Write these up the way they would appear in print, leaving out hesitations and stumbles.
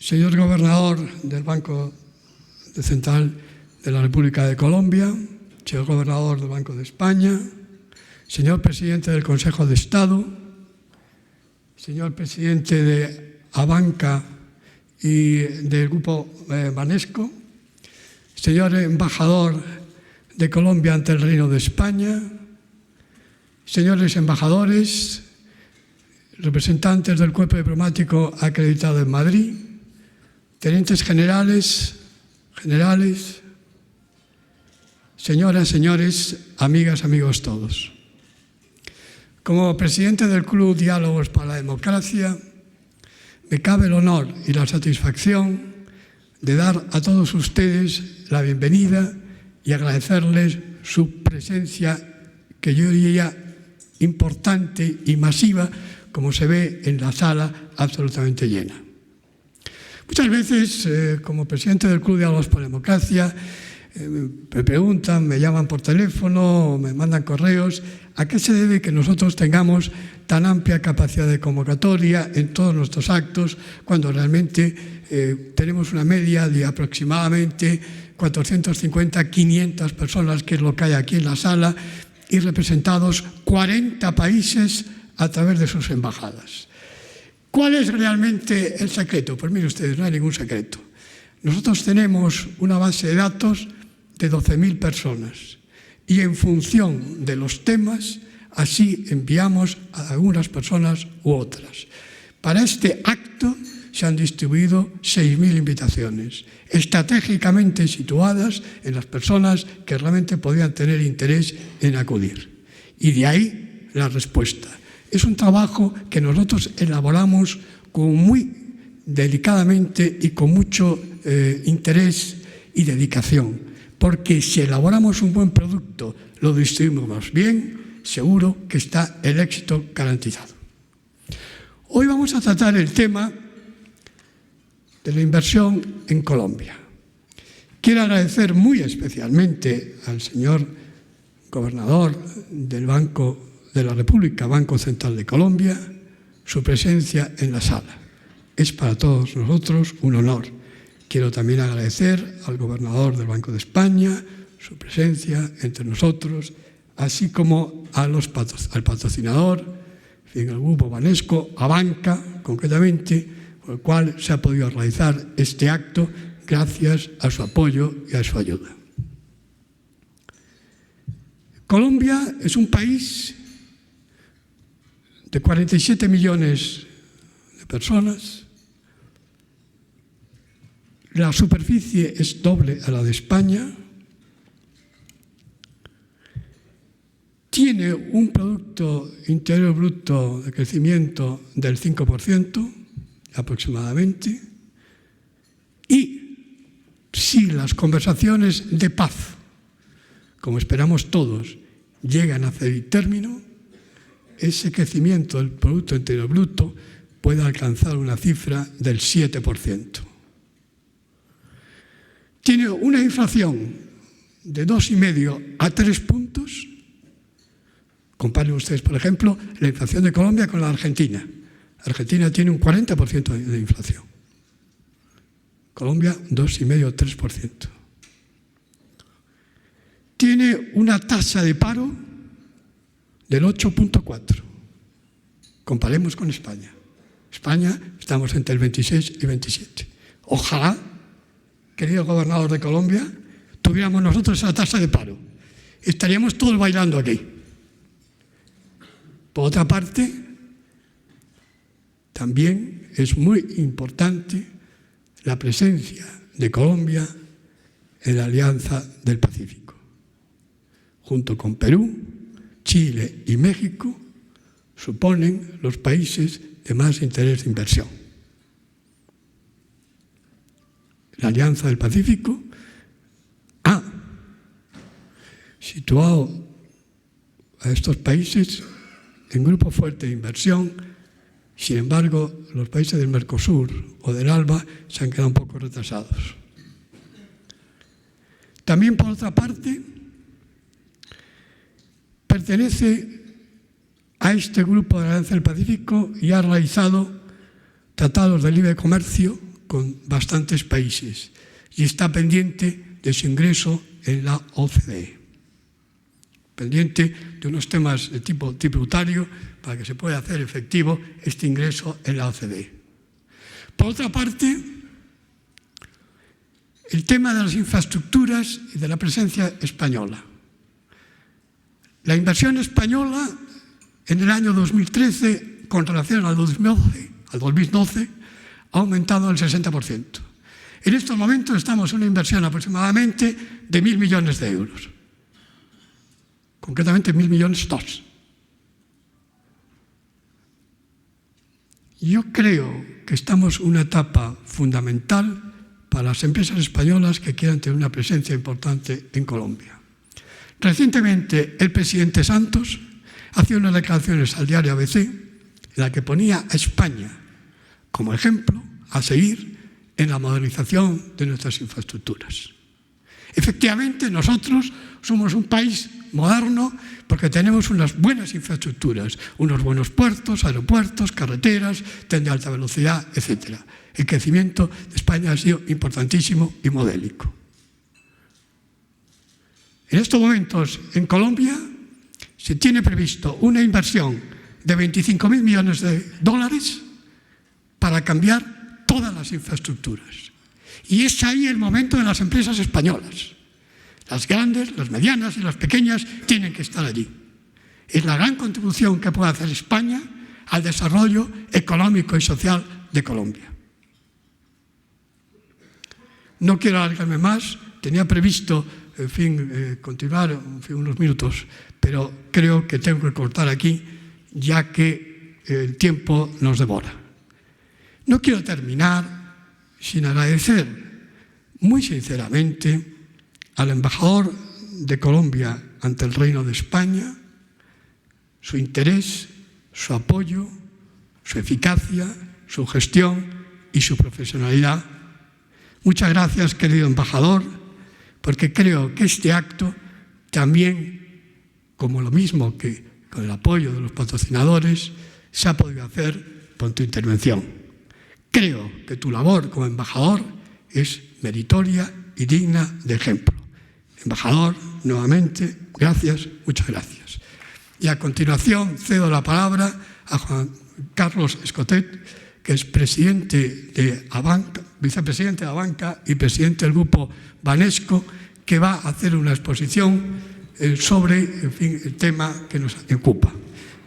señor gobernador del Banco Central de la República de Colombia, señor gobernador del Banco de España, señor presidente del Consejo de Estado, señor presidente de Abanca y del Grupo Banesco, señor embajador de Colombia ante el Reino de España, señores embajadores, representantes del cuerpo diplomático acreditado en Madrid, tenientes generales, señoras, señores, amigas, amigos todos. Como presidente del Club Diálogos para la Democracia, me cabe el honor y la satisfacción de dar a todos ustedes la bienvenida y agradecerles su presencia, que yo diría importante y masiva, como se ve en la sala absolutamente llena. Muchas veces, como presidente del Club Diálogos por la Democracia, me preguntan, me llaman por teléfono, me mandan correos, ¿a qué se debe que nosotros tengamos tan amplia capacidad de convocatoria en todos nuestros actos, cuando realmente tenemos una media de aproximadamente 450, 500 personas, que es lo que hay aquí en la sala, y representados 40 países a través de sus embajadas? ¿Cuál es realmente el secreto? Pues miren ustedes, no hay ningún secreto. Nosotros tenemos una base de datos de 12.000 personas y en función de los temas, así enviamos a algunas personas u otras. Para este acto se han distribuido 6.000 invitaciones, estratégicamente situadas en las personas que realmente podían tener interés en acudir. Y de ahí la respuesta. Es un trabajo que nosotros elaboramos muy delicadamente y con mucho interés y dedicación, porque si elaboramos un buen producto, lo distribuimos bien, seguro que está el éxito garantizado. Hoy vamos a tratar el tema de la inversión en Colombia. Quiero agradecer muy especialmente al señor gobernador del Banco de la República, Banco Central de Colombia, su presencia en la sala. Es para todos nosotros un honor. Quiero también agradecer al gobernador del Banco de España su presencia entre nosotros, así como al patrocinador, al Grupo Banesco, a Abanca, concretamente, por el cual se ha podido realizar este acto gracias a su apoyo y a su ayuda. Colombia es un país de 47 millones de personas. La superficie es doble a la de España. Tiene un Producto Interior Bruto de crecimiento del 5% aproximadamente. Y si las conversaciones de paz, como esperamos todos, llegan a feliz término, ese crecimiento del Producto Interior Bruto puede alcanzar una cifra del 7%. Tiene una inflación de 2,5 a 3 puntos. Comparen ustedes, por ejemplo, la inflación de Colombia con la de Argentina. Argentina tiene un 40% de inflación. Colombia, 2,5 a 3%. Tiene una tasa de paro del 8,4. Comparemos con España. España estamos entre el 26 y 27. Ojalá, querido gobernador de Colombia, tuviéramos nosotros esa tasa de paro. Estaríamos todos bailando aquí. Por otra parte, también es muy importante la presencia de Colombia en la Alianza del Pacífico. Junto con Perú, Chile y México, suponen los países de más interés de inversión. La Alianza del Pacífico ha situado a estos países en grupo fuerte de inversión. Sin embargo, los países del Mercosur o del ALBA se han quedado un poco retrasados. También, por otra parte, pertenece a este grupo de la Alianza del Pacífico y ha realizado tratados de libre comercio con bastantes países y está pendiente de su ingreso en la OCDE. Pendiente de unos temas de tipo tributario para que se pueda hacer efectivo este ingreso en la OCDE. Por otra parte, el tema de las infraestructuras y de la presencia española. La inversión española en el año 2013 con relación al 2012 ha aumentado el 60%. En estos momentos estamos en una inversión aproximadamente de 1.000 millones de euros. Concretamente 1.000 millones dos. Yo creo que estamos en una etapa fundamental para las empresas españolas que quieran tener una presencia importante en Colombia. Recientemente el presidente Santos hacía unas declaraciones al diario ABC en la que ponía a España como ejemplo a seguir en la modernización de nuestras infraestructuras. Efectivamente, nosotros somos un país moderno porque tenemos unas buenas infraestructuras, unos buenos puertos, aeropuertos, carreteras, tren de alta velocidad, etc. El crecimiento de España ha sido importantísimo y modélico. En estos momentos, en Colombia, se tiene previsto una inversión de 25.000 millones de dólares para cambiar todas las infraestructuras. Y es ahí el momento de las empresas españolas. Las grandes, las medianas y las pequeñas tienen que estar allí. Es la gran contribución que puede hacer España al desarrollo económico y social de Colombia. No quiero alargarme más, tenía previsto, continuar unos minutos, pero creo que tengo que cortar aquí, ya que el tiempo nos devora. No quiero terminar sin agradecer muy sinceramente al embajador de Colombia ante el Reino de España su interés, su apoyo, su eficacia, su gestión y su profesionalidad. Muchas gracias, querido embajador, porque creo que este acto también, como lo mismo que con el apoyo de los patrocinadores, se ha podido hacer con tu intervención. Creo que tu labor como embajador es meritoria y digna de ejemplo. Embajador, nuevamente, gracias, muchas gracias. Y a continuación cedo la palabra a Juan Carlos Escotet, que es presidente de Abanca, vicepresidente de Abanca y presidente del grupo Banesco, que va a hacer una exposición sobre el tema que nos ocupa.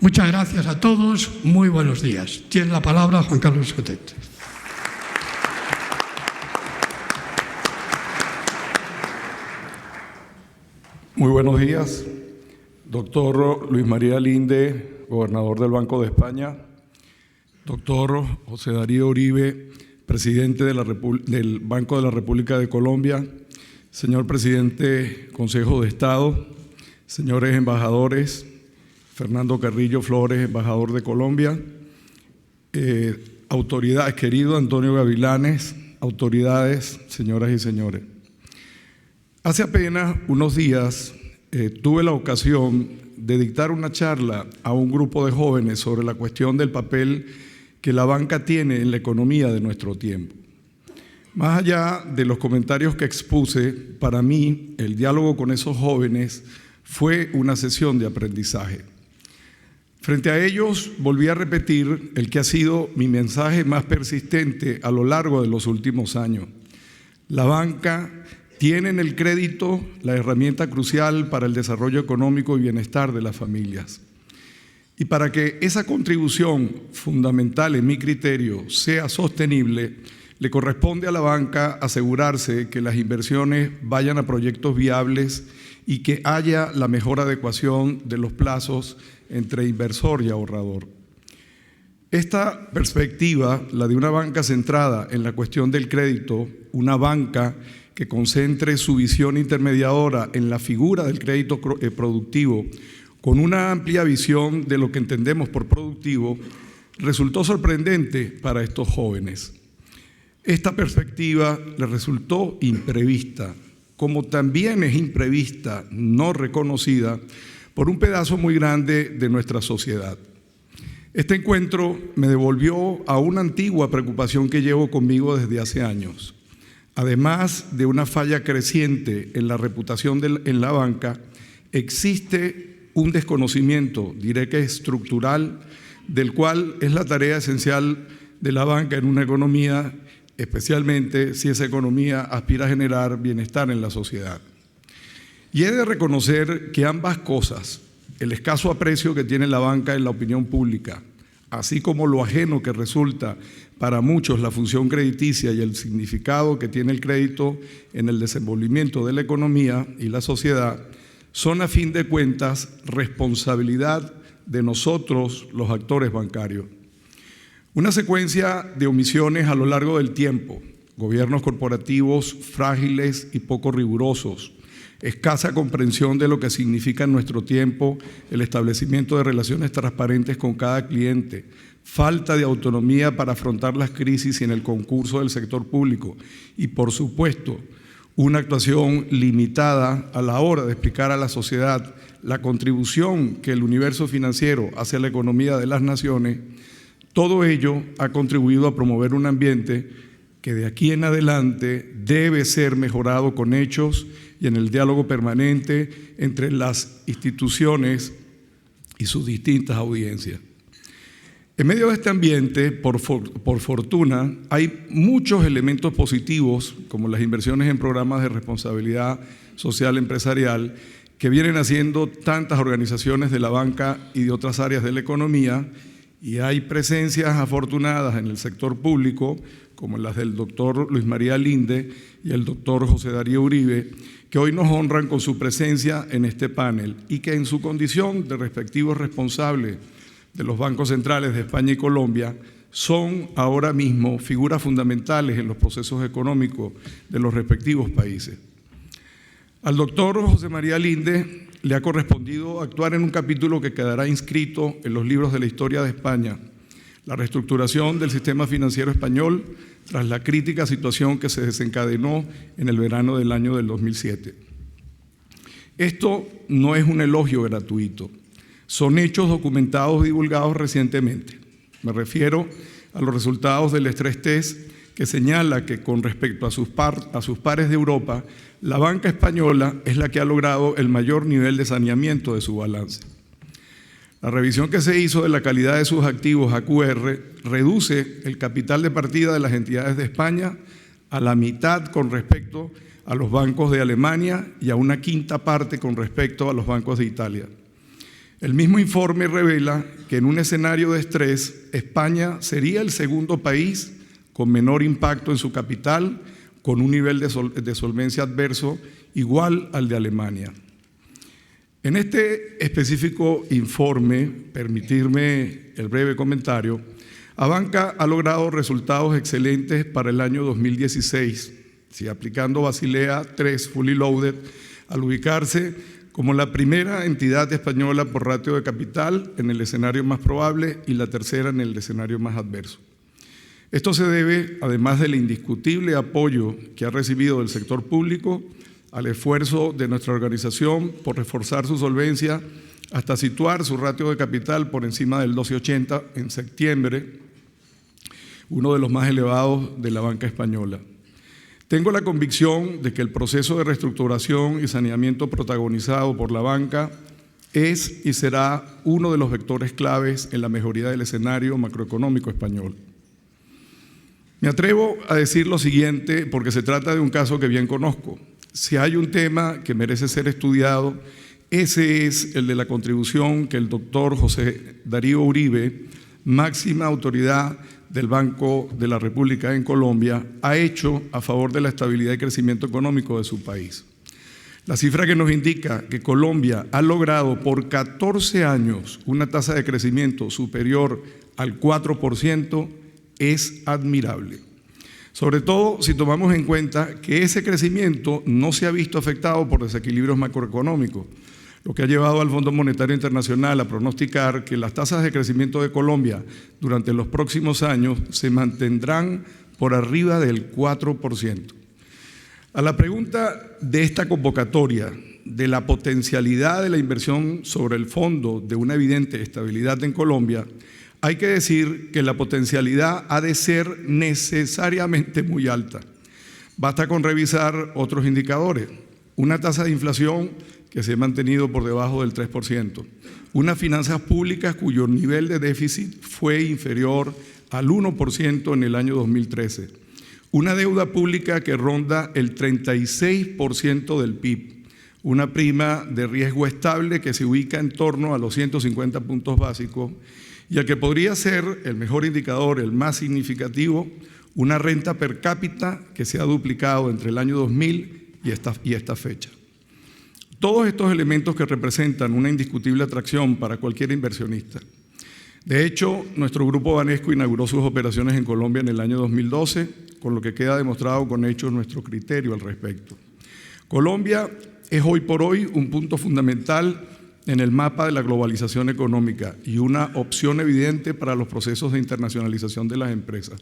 Muchas gracias a todos, muy buenos días. Tiene la palabra Juan Carlos Escotet. Muy buenos días, doctor Luis María Linde, gobernador del Banco de España, doctor José Darío Uribe, presidente del Banco de la República de Colombia, señor presidente Consejo de Estado, señores embajadores, Fernando Carrillo Flores, embajador de Colombia, autoridades, querido Antonio Gavilanes, autoridades, señoras y señores. Hace apenas unos días tuve la ocasión de dictar una charla a un grupo de jóvenes sobre la cuestión del papel que la banca tiene en la economía de nuestro tiempo. Más allá de los comentarios que expuse, para mí el diálogo con esos jóvenes fue una sesión de aprendizaje. Frente a ellos volví a repetir el que ha sido mi mensaje más persistente a lo largo de los últimos años. La banca tiene en el crédito la herramienta crucial para el desarrollo económico y bienestar de las familias. Y para que esa contribución fundamental, en mi criterio, sea sostenible, le corresponde a la banca asegurarse que las inversiones vayan a proyectos viables y que haya la mejor adecuación de los plazos entre inversor y ahorrador. Esta perspectiva, la de una banca centrada en la cuestión del crédito, una banca que concentre su visión intermediadora en la figura del crédito productivo, con una amplia visión de lo que entendemos por productivo, resultó sorprendente para estos jóvenes. Esta perspectiva les resultó imprevista, como también es imprevista, no reconocida, por un pedazo muy grande de nuestra sociedad. Este encuentro me devolvió a una antigua preocupación que llevo conmigo desde hace años. Además de una falla creciente en la reputación en la banca, existe un desconocimiento, diré que estructural, del cual es la tarea esencial de la banca en una economía, especialmente si esa economía aspira a generar bienestar en la sociedad. Y he de reconocer que ambas cosas, el escaso aprecio que tiene la banca en la opinión pública, así como lo ajeno que resulta para muchos la función crediticia y el significado que tiene el crédito en el desenvolvimiento de la economía y la sociedad, son a fin de cuentas responsabilidad de nosotros, los actores bancarios. Una secuencia de omisiones a lo largo del tiempo, gobiernos corporativos frágiles y poco rigurosos, escasa comprensión de lo que significa en nuestro tiempo el establecimiento de relaciones transparentes con cada cliente, falta de autonomía para afrontar las crisis y en el concurso del sector público y, por supuesto, una actuación limitada a la hora de explicar a la sociedad la contribución que el universo financiero hace a la economía de las naciones. Todo ello ha contribuido a promover un ambiente que de aquí en adelante debe ser mejorado con hechos y en el diálogo permanente entre las instituciones y sus distintas audiencias. En medio de este ambiente, por fortuna, hay muchos elementos positivos, como las inversiones en programas de responsabilidad social empresarial, que vienen haciendo tantas organizaciones de la banca y de otras áreas de la economía, y hay presencias afortunadas en el sector público, como las del doctor Luis María Linde y el doctor José Darío Uribe, que hoy nos honran con su presencia en este panel y que en su condición de respectivos responsables de los bancos centrales de España y Colombia son ahora mismo figuras fundamentales en los procesos económicos de los respectivos países. Al doctor José María Linde le ha correspondido actuar en un capítulo que quedará inscrito en los libros de la historia de España, la reestructuración del sistema financiero español tras la crítica situación que se desencadenó en el verano del año del 2007. Esto no es un elogio gratuito, son hechos documentados y divulgados recientemente. Me refiero a los resultados del estrés test que señala que con respecto a sus pares de Europa, la banca española es la que ha logrado el mayor nivel de saneamiento de su balance. La revisión que se hizo de la calidad de sus activos AQR reduce el capital de partida de las entidades de España a la mitad con respecto a los bancos de Alemania y a una quinta parte con respecto a los bancos de Italia. El mismo informe revela que en un escenario de estrés, España sería el segundo país con menor impacto en su capital, con un nivel de solvencia adverso igual al de Alemania. En este específico informe, permitirme el breve comentario, Abanca ha logrado resultados excelentes para el año 2016, aplicando Basilea III Fully Loaded, al ubicarse como la primera entidad española por ratio de capital en el escenario más probable y la tercera en el escenario más adverso. Esto se debe, además del indiscutible apoyo que ha recibido del sector público, al esfuerzo de nuestra organización por reforzar su solvencia hasta situar su ratio de capital por encima del 12,80 en septiembre, uno de los más elevados de la banca española. Tengo la convicción de que el proceso de reestructuración y saneamiento protagonizado por la banca es y será uno de los vectores claves en la mejoría del escenario macroeconómico español. Me atrevo a decir lo siguiente porque se trata de un caso que bien conozco. Si hay un tema que merece ser estudiado, ese es el de la contribución que el doctor José Darío Uribe, máxima autoridad del Banco de la República en Colombia, ha hecho a favor de la estabilidad y crecimiento económico de su país. La cifra que nos indica que Colombia ha logrado por 14 años una tasa de crecimiento superior al 4% es admirable. Sobre todo si tomamos en cuenta que ese crecimiento no se ha visto afectado por desequilibrios macroeconómicos, lo que ha llevado al Fondo Monetario Internacional a pronosticar que las tasas de crecimiento de Colombia durante los próximos años se mantendrán por arriba del 4%. A la pregunta de esta convocatoria, de la potencialidad de la inversión sobre el fondo de una evidente estabilidad en Colombia, Hay que decir que la potencialidad ha de ser necesariamente muy alta. Basta con revisar otros indicadores. Una tasa de inflación que se ha mantenido por debajo del 3%. Unas finanzas públicas cuyo nivel de déficit fue inferior al 1% en el año 2013. Una deuda pública que ronda el 36% del PIB. Una prima de riesgo estable que se ubica en torno a los 150 puntos básicos y el que podría ser el mejor indicador, el más significativo, una renta per cápita que se ha duplicado entre el año 2000 y esta fecha. Todos estos elementos que representan una indiscutible atracción para cualquier inversionista. De hecho, nuestro grupo Banesco inauguró sus operaciones en Colombia en el año 2012, con lo que queda demostrado con hechos nuestro criterio al respecto. Colombia es hoy por hoy un punto fundamental en el mapa de la globalización económica y una opción evidente para los procesos de internacionalización de las empresas.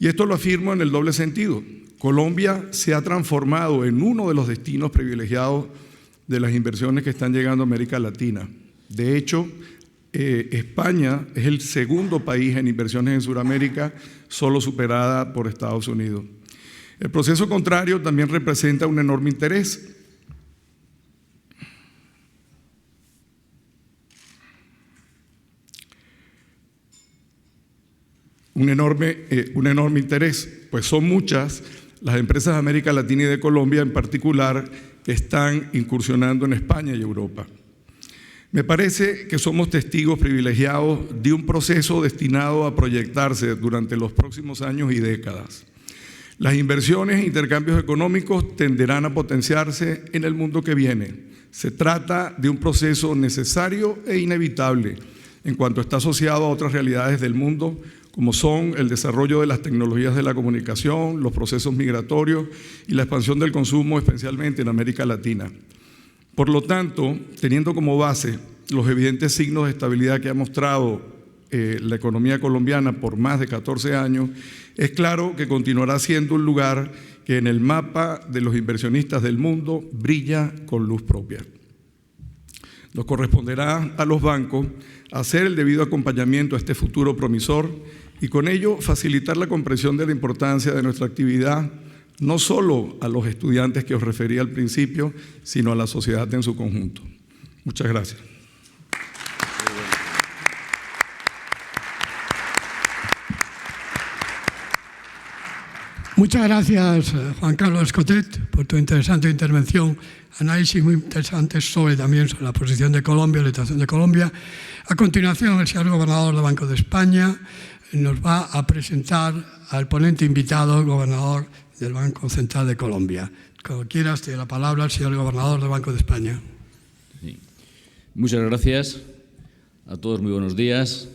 Y esto lo afirmo en el doble sentido. Colombia se ha transformado en uno de los destinos privilegiados de las inversiones que están llegando a América Latina. De hecho, España es el segundo país en inversiones en Sudamérica, solo superada por Estados Unidos. El proceso contrario también representa un enorme interés. Un enorme interés, pues son muchas las empresas de América Latina y de Colombia en particular que están incursionando en España y Europa. Me parece que somos testigos privilegiados de un proceso destinado a proyectarse durante los próximos años y décadas. Las inversiones e intercambios económicos tenderán a potenciarse en el mundo que viene. Se trata de un proceso necesario e inevitable en cuanto está asociado a otras realidades del mundo, como son el desarrollo de las tecnologías de la comunicación, los procesos migratorios y la expansión del consumo, especialmente en América Latina. Por lo tanto, teniendo como base los evidentes signos de estabilidad que ha mostrado la economía colombiana por más de 14 años, es claro que continuará siendo un lugar que en el mapa de los inversionistas del mundo brilla con luz propia. Nos corresponderá a los bancos hacer el debido acompañamiento a este futuro promisor y con ello facilitar la comprensión de la importancia de nuestra actividad, no solo a los estudiantes que os refería al principio, sino a la sociedad en su conjunto. Muchas gracias. Muchas gracias, Juan Carlos Escotet, por tu interesante intervención, análisis muy interesantes sobre la posición de Colombia, la situación de Colombia. A continuación, el señor gobernador del Banco de España nos va a presentar al ponente invitado, el gobernador del Banco Central de Colombia. Como quieras, te doy la palabra al señor gobernador del Banco de España. Sí. Muchas gracias a todos, muy buenos días.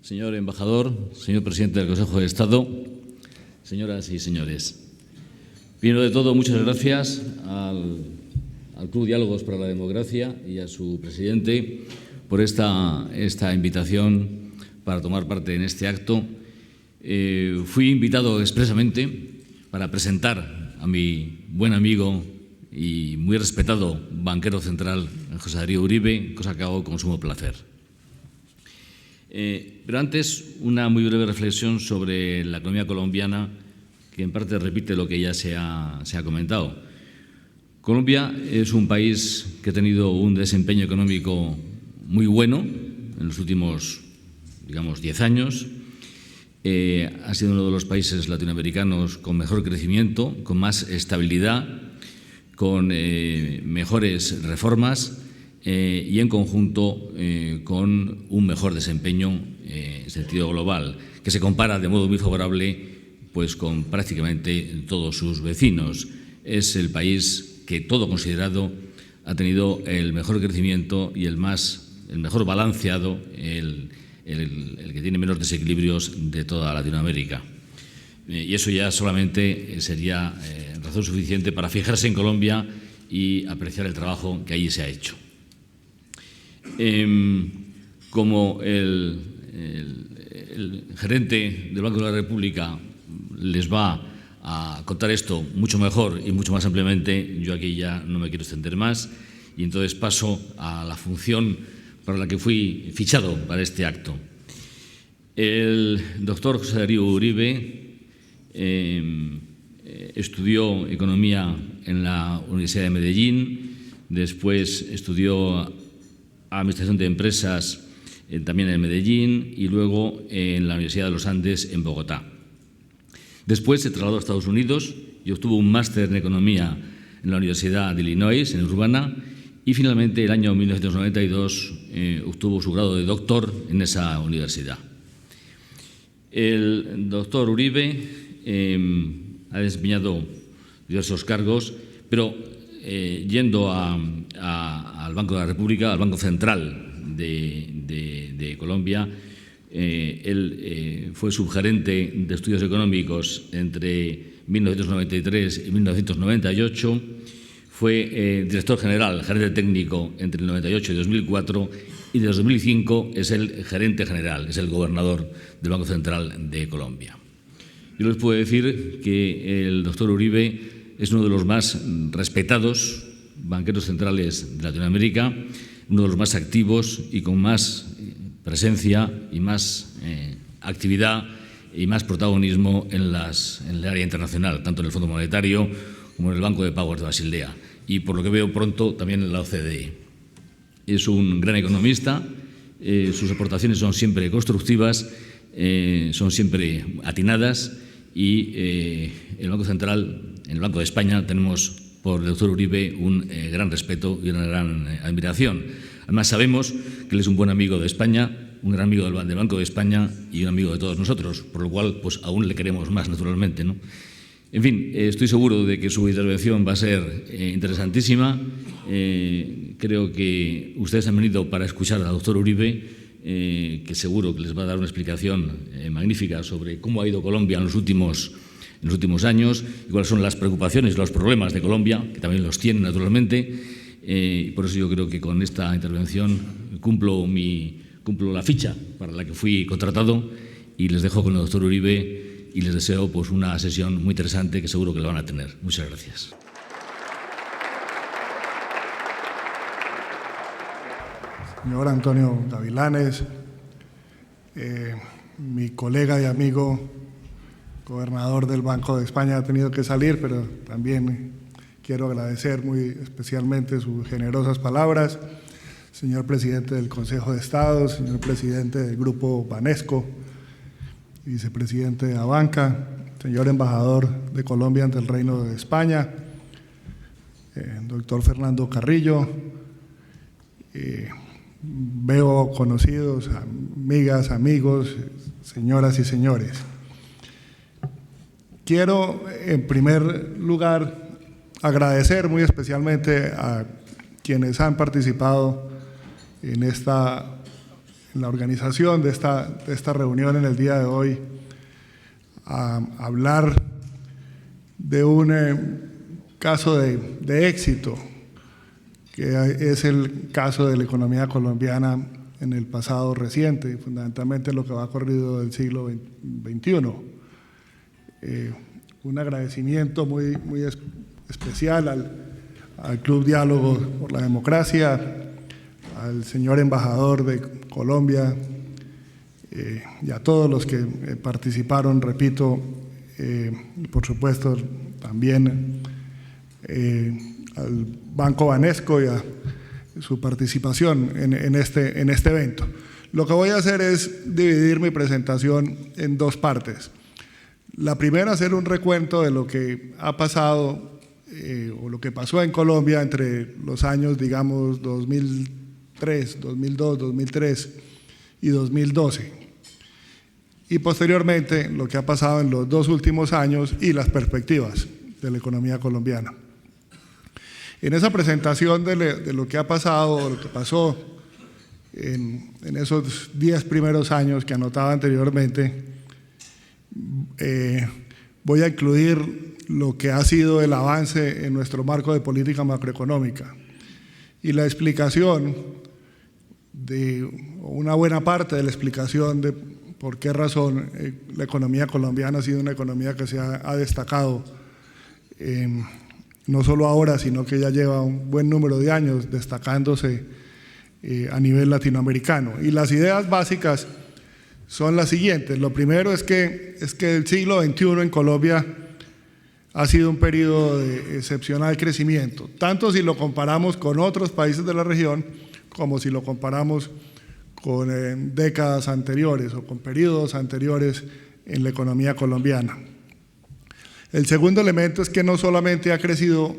Señor embajador, señor presidente del Consejo de Estado, señoras y señores. Primero de todo, muchas gracias al Club Diálogos para la Democracia y a su presidente por esta invitación para tomar parte en este acto. Fui invitado expresamente para presentar a mi buen amigo y muy respetado banquero central, José Darío Uribe, cosa que hago con sumo placer. Pero antes, una muy breve reflexión sobre la economía colombiana, que en parte repite lo que ya se ha comentado. Colombia es un país que ha tenido un desempeño económico muy bueno en los últimos, digamos, 10 años. Ha sido uno de los países latinoamericanos con mejor crecimiento, con más estabilidad, con mejores reformas y en conjunto con un mejor desempeño en sentido global, que se compara de modo muy favorable pues con prácticamente todos sus vecinos. Es el país que, todo considerado, ha tenido el mejor crecimiento y el mejor balanceado, el que tiene menos desequilibrios de toda Latinoamérica. Y eso ya solamente sería razón suficiente para fijarse en Colombia y apreciar el trabajo que allí se ha hecho. Como el gerente del Banco de la República les va a contar esto mucho mejor y mucho más ampliamente, yo aquí ya no me quiero extender más y entonces paso a la función para la que fui fichado para este acto. El doctor José Darío Uribe estudió economía en la Universidad de Medellín, después estudió administración de empresas también en Medellín y luego en la Universidad de los Andes en Bogotá. Después se trasladó a Estados Unidos y obtuvo un máster en economía en la Universidad de Illinois, en Urbana, y finalmente el año 1992 obtuvo su grado de doctor en esa universidad. El doctor Uribe ha desempeñado diversos cargos, pero yendo al Banco de la República, al Banco Central de Colombia, él fue subgerente de estudios económicos entre 1993 y 1998, fue director general, gerente técnico entre el 98 y 2004, y desde 2005 es el gerente general, es el gobernador del Banco Central de Colombia. Yo les puedo decir que el doctor Uribe es uno de los más respetados banqueros centrales de Latinoamérica, uno de los más activos y con más presencia y más actividad y más protagonismo en el área internacional, tanto en el Fondo Monetario como en el Banco de Pagos de Basilea y, por lo que veo pronto, también en la OCDE. Es un gran economista, sus aportaciones son siempre constructivas, son siempre atinadas y el Banco Central, en el Banco de España, tenemos por el doctor Uribe un gran respeto y una gran admiración. Además, sabemos que él es un buen amigo de España, un gran amigo del Banco de España y un amigo de todos nosotros, por lo cual pues aún le queremos más, naturalmente, ¿no? En fin, estoy seguro de que su intervención va a ser interesantísima. Creo que ustedes han venido para escuchar al doctor Uribe, que seguro que les va a dar una explicación magnífica sobre cómo ha ido Colombia en los últimos años y cuáles son las preocupaciones y los problemas de Colombia, que también los tiene, naturalmente. Por eso yo creo que con esta intervención cumplo la ficha para la que fui contratado y les dejo con el doctor Uribe y les deseo pues una sesión muy interesante que seguro que la van a tener. Muchas gracias. Señor Antonio Gavilanes, mi colega y amigo, gobernador del Banco de España, ha tenido que salir, pero también quiero agradecer muy especialmente sus generosas palabras. Señor presidente del Consejo de Estado, señor presidente del Grupo Banesco, vicepresidente de Abanca, señor embajador de Colombia ante el Reino de España, doctor Fernando Carrillo, veo conocidos, amigas, amigos, señoras y señores. Quiero, en primer lugar, agradecer muy especialmente a quienes han participado en la organización de esta reunión en el día de hoy, a hablar de un caso de éxito, que es el caso de la economía colombiana en el pasado reciente, fundamentalmente lo que va corrido del siglo XXI. Un agradecimiento muy especial al Club Diálogo por la Democracia, al señor embajador de Colombia y a todos los que participaron, repito, y por supuesto también al Banco Banesco y a su participación en este evento. Lo que voy a hacer es dividir mi presentación en dos partes. La primera, hacer un recuento de lo que ha pasado o lo que pasó en Colombia entre los años, digamos, 2002, 2003 y 2012. Y posteriormente, lo que ha pasado en los dos últimos años y las perspectivas de la economía colombiana. En esa presentación de lo que ha pasado, lo que pasó en esos 10 primeros años que anotaba anteriormente, voy a incluir lo que ha sido el avance en nuestro marco de política macroeconómica y la explicación una buena parte de la explicación de por qué razón la economía colombiana ha sido una economía que se ha destacado no solo ahora, sino que ya lleva un buen número de años destacándose a nivel latinoamericano. Y las ideas básicas son las siguientes. Lo primero es que el siglo XXI en Colombia ha sido un periodo de excepcional crecimiento, tanto si lo comparamos con otros países de la región, como si lo comparamos con décadas anteriores o con periodos anteriores en la economía colombiana. El segundo elemento es que no solamente ha crecido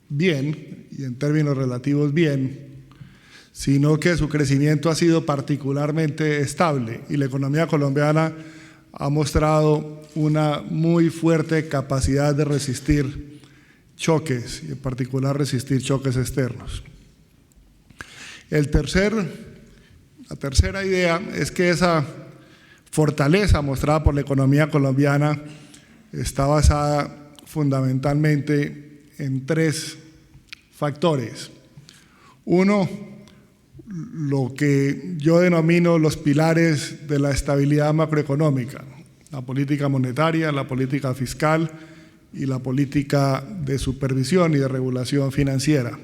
bien, y en términos relativos bien, sino que su crecimiento ha sido particularmente estable y la economía colombiana ha mostrado una muy fuerte capacidad de resistir choques, y en particular resistir choques externos. La tercera idea es que esa fortaleza mostrada por la economía colombiana está basada fundamentalmente en tres factores. Uno, lo que yo denomino los pilares de la estabilidad macroeconómica: la política monetaria, la política fiscal y la política de supervisión y de regulación financiera.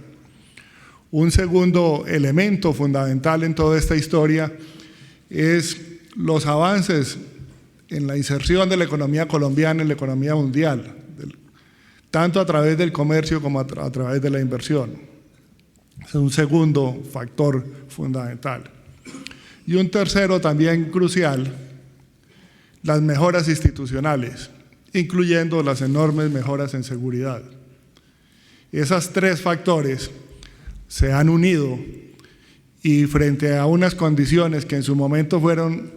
Un segundo elemento fundamental en toda esta historia es los avances en la inserción de la economía colombiana en la economía mundial, tanto a través del comercio como a través de la inversión. Es un segundo factor fundamental. Y un tercero también crucial: las mejoras institucionales, incluyendo las enormes mejoras en seguridad. Esos tres factores se han unido y frente a unas condiciones que en su momento fueron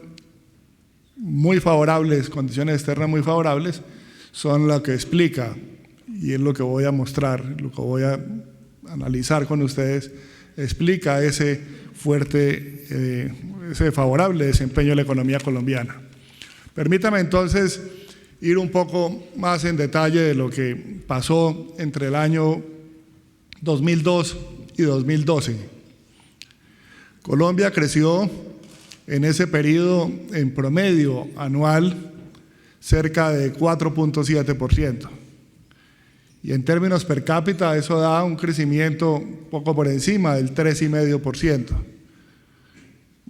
muy favorables, condiciones externas muy favorables, son lo que explica, y es lo que voy a mostrar, lo que voy a analizar con ustedes, explica ese favorable desempeño de la economía colombiana. Permítame entonces ir un poco más en detalle de lo que pasó entre el año 2002 y 2012. Colombia creció en ese periodo en promedio anual cerca de 4.7%. Y en términos per cápita eso da un crecimiento poco por encima del 3,5%.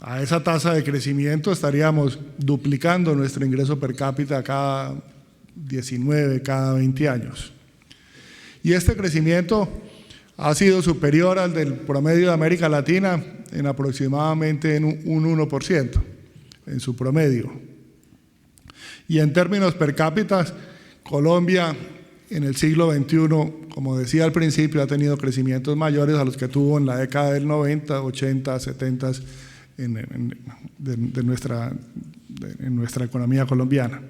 A esa tasa de crecimiento estaríamos duplicando nuestro ingreso per cápita cada 19, cada 20 años. Y este crecimiento ha sido superior al del promedio de América Latina en aproximadamente un 1% en su promedio. Y en términos per cápita, Colombia en el siglo XXI, como decía al principio, ha tenido crecimientos mayores a los que tuvo en la década del 90, 80, 70 en nuestra economía colombiana.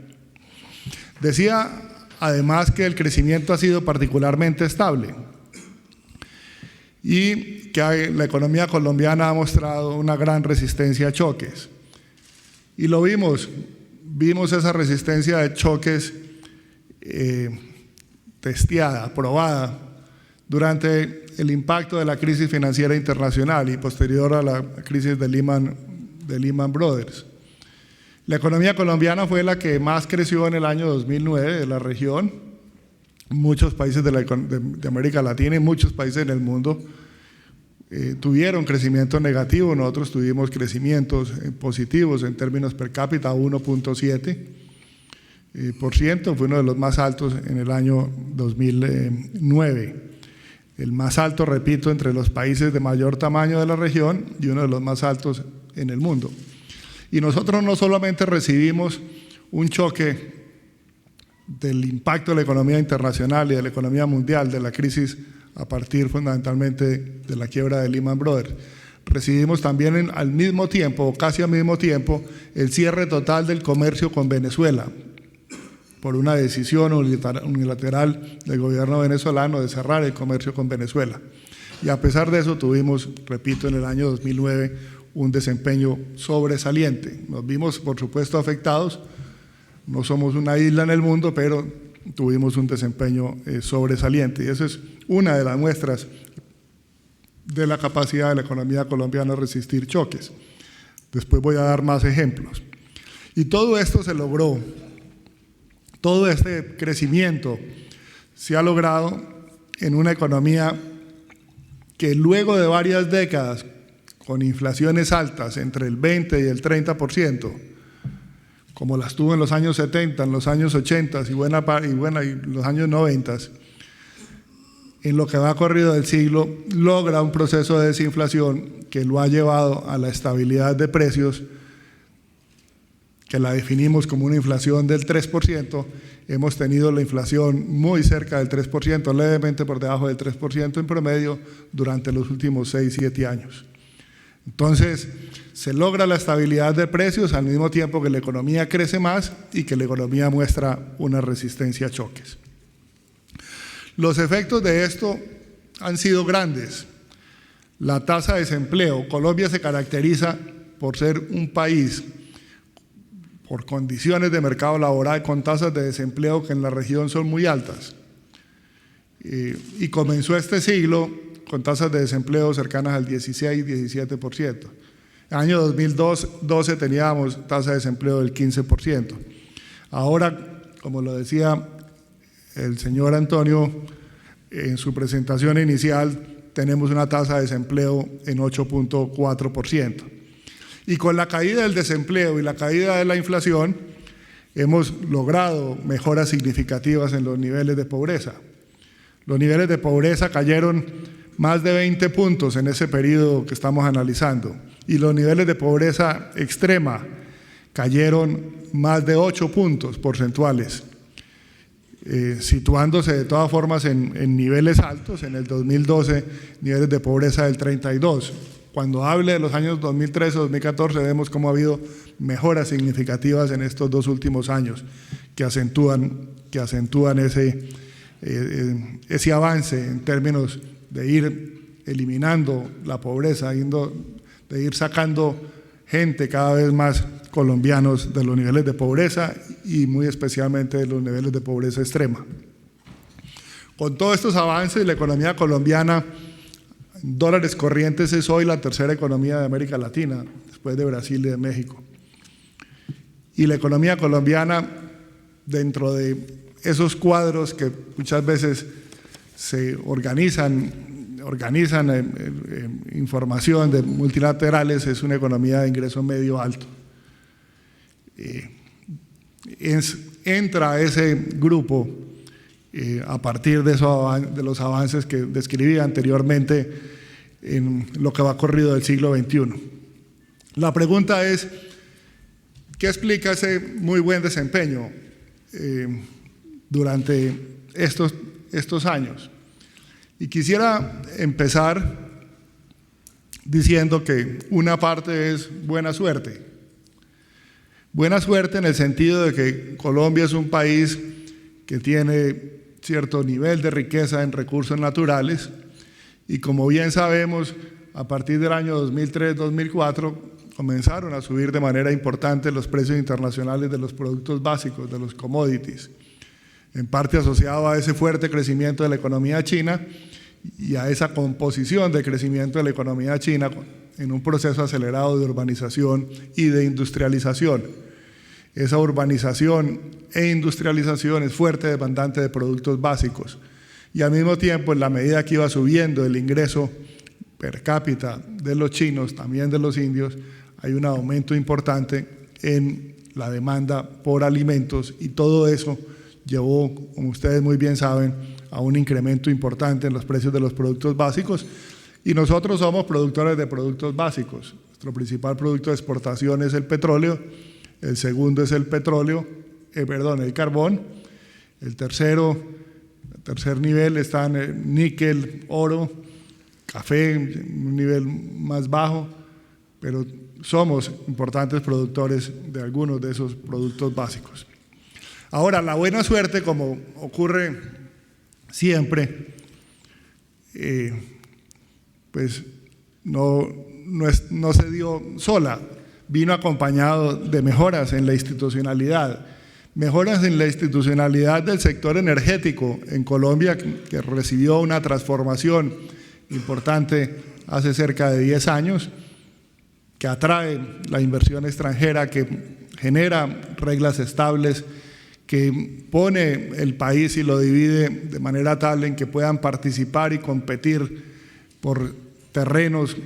Decía además que el crecimiento ha sido particularmente estable y que la economía colombiana ha mostrado una gran resistencia a choques. Y lo vimos esa resistencia de choques testeada, probada durante el impacto de la crisis financiera internacional y posterior a la crisis de Lehman Brothers. La economía colombiana fue la que más creció en el año 2009 de la región. Muchos países de América Latina y muchos países en el mundo tuvieron crecimiento negativo. Nosotros tuvimos crecimientos positivos en términos per cápita, 1.7%, fue uno de los más altos en el año 2009. El más alto, repito, entre los países de mayor tamaño de la región y uno de los más altos en el mundo. Y nosotros no solamente recibimos un choque del impacto de la economía internacional y de la economía mundial, de la crisis a partir fundamentalmente de la quiebra de Lehman Brothers, recibimos también al mismo tiempo, o casi al mismo tiempo, el cierre total del comercio con Venezuela, por una decisión unilateral del gobierno venezolano de cerrar el comercio con Venezuela. Y a pesar de eso tuvimos, repito, en el año 2009 un desempeño sobresaliente. Nos vimos, por supuesto, afectados, no somos una isla en el mundo, pero tuvimos un desempeño sobresaliente. Y esa es una de las muestras de la capacidad de la economía colombiana de resistir choques. Después voy a dar más ejemplos. Y todo esto se logró. Todo este crecimiento se ha logrado en una economía que luego de varias décadas, con inflaciones altas entre el 20 y el 30%, como las tuvo en los años 70, en los años 80 y los años 90, en lo que va corrido del siglo, logra un proceso de desinflación que lo ha llevado a la estabilidad de precios, que la definimos como una inflación del 3%. Hemos tenido la inflación muy cerca del 3%, levemente por debajo del 3% en promedio durante los últimos 6-7 años. Entonces, se logra la estabilidad de precios al mismo tiempo que la economía crece más y que la economía muestra una resistencia a choques. Los efectos de esto han sido grandes. La tasa de desempleo. Colombia se caracteriza por ser un país por condiciones de mercado laboral con tasas de desempleo que en la región son muy altas. Y comenzó este siglo con tasas de desempleo cercanas al 16-17%. En el año 2012 teníamos tasa de desempleo del 15%. Ahora, como lo decía el señor Antonio en su presentación inicial, tenemos una tasa de desempleo en 8.4%. Y con la caída del desempleo y la caída de la inflación, hemos logrado mejoras significativas en los niveles de pobreza. Los niveles de pobreza cayeron más de 20 puntos en ese periodo que estamos analizando, y los niveles de pobreza extrema cayeron más de 8 puntos porcentuales, situándose de todas formas en niveles altos. En el 2012, niveles de pobreza del 32%. Cuando hable de los años 2013-2014, vemos cómo ha habido mejoras significativas en estos 2 últimos años que acentúan ese avance en términos de ir eliminando la pobreza, de ir sacando gente, cada vez más colombianos, de los niveles de pobreza y muy especialmente de los niveles de pobreza extrema. Con todos estos avances, la economía colombiana en dólares corrientes es hoy la tercera economía de América Latina, después de Brasil y de México. Y la economía colombiana, dentro de esos cuadros que muchas veces se organizan información de multilaterales, es una economía de ingreso medio alto. Entra a ese grupo a partir de los avances que describí anteriormente en lo que va corrido del siglo XXI. La pregunta es, ¿qué explica ese muy buen desempeño durante estos años? Y quisiera empezar diciendo que una parte es buena suerte. Buena suerte en el sentido de que Colombia es un país que tiene cierto nivel de riqueza en recursos naturales, y como bien sabemos, a partir del año 2003-2004 comenzaron a subir de manera importante los precios internacionales de los productos básicos, de los commodities, en parte asociado a ese fuerte crecimiento de la economía china y a esa composición de crecimiento de la economía china en un proceso acelerado de urbanización y de industrialización. Esa urbanización e industrialización es fuerte demandante de productos básicos, y al mismo tiempo, en la medida que iba subiendo el ingreso per cápita de los chinos, también de los indios, hay un aumento importante en la demanda por alimentos, y todo eso llevó, como ustedes muy bien saben, a un incremento importante en los precios de los productos básicos. Y nosotros somos productores de productos básicos. Nuestro principal producto de exportación es el petróleo. El segundo es el carbón. El tercer nivel están níquel, oro, café, un nivel más bajo, pero somos importantes productores de algunos de esos productos básicos. Ahora, la buena suerte, como ocurre siempre, pues no se dio sola. Vino acompañado de mejoras en la institucionalidad. Mejoras en la institucionalidad del sector energético en Colombia, que recibió una transformación importante hace cerca de 10 años, que atrae la inversión extranjera, que genera reglas estables, que pone el país y lo divide de manera tal en que puedan participar y competir por terrenos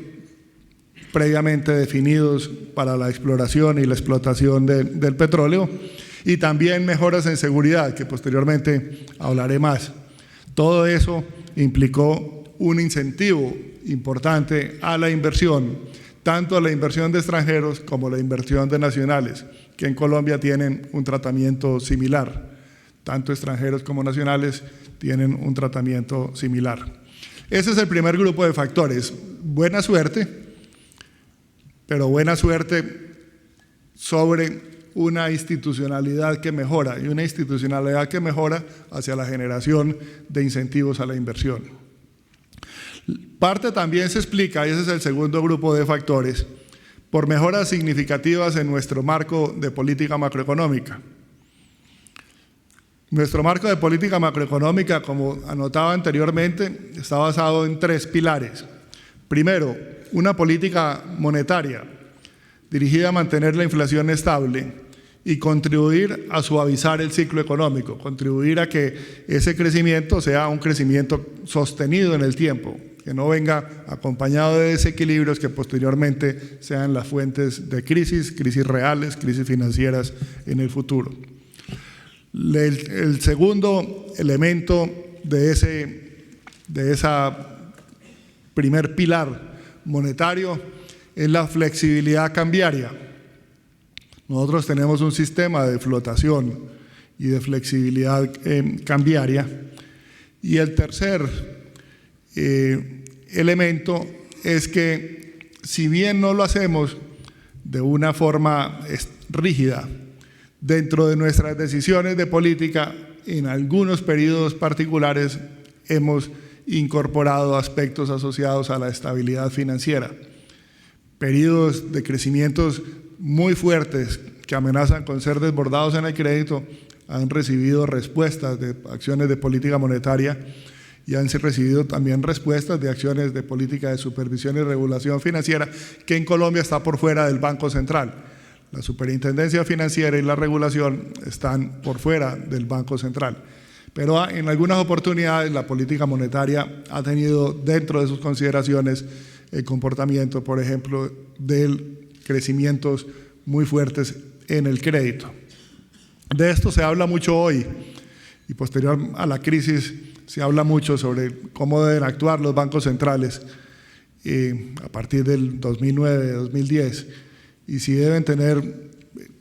previamente definidos para la exploración y la explotación del petróleo, y también mejoras en seguridad, que posteriormente hablaré más. Todo eso implicó un incentivo importante a la inversión, tanto a la inversión de extranjeros como a la inversión de nacionales, que en Colombia tienen un tratamiento similar. Tanto extranjeros como nacionales tienen un tratamiento similar. Ese es el primer grupo de factores. Buena suerte, pero buena suerte sobre una institucionalidad que mejora, y una institucionalidad que mejora hacia la generación de incentivos a la inversión. Parte también se explica, y ese es el segundo grupo de factores, por mejoras significativas en nuestro marco de política macroeconómica. Nuestro marco de política macroeconómica, como anotaba anteriormente, está basado en 3 pilares. Primero, una política monetaria dirigida a mantener la inflación estable y contribuir a suavizar el ciclo económico, contribuir a que ese crecimiento sea un crecimiento sostenido en el tiempo, que no venga acompañado de desequilibrios que posteriormente sean las fuentes de crisis reales, crisis financieras en el futuro. El segundo elemento de esa primer pilar monetario es la flexibilidad cambiaria. Nosotros tenemos un sistema de flotación y de flexibilidad cambiaria. Y el tercer elemento es que, si bien no lo hacemos de una forma rígida, dentro de nuestras decisiones de política, en algunos periodos particulares hemos incorporado aspectos asociados a la estabilidad financiera. Periodos de crecimientos muy fuertes que amenazan con ser desbordados en el crédito han recibido respuestas de acciones de política monetaria, y han recibido también respuestas de acciones de política de supervisión y regulación financiera, que en Colombia está por fuera del Banco Central. La superintendencia financiera y la regulación están por fuera del Banco Central. Pero en algunas oportunidades la política monetaria ha tenido dentro de sus consideraciones el comportamiento, por ejemplo, de crecimientos muy fuertes en el crédito. De esto se habla mucho hoy, y posterior a la crisis se habla mucho sobre cómo deben actuar los bancos centrales a partir del 2009-2010, y si deben tener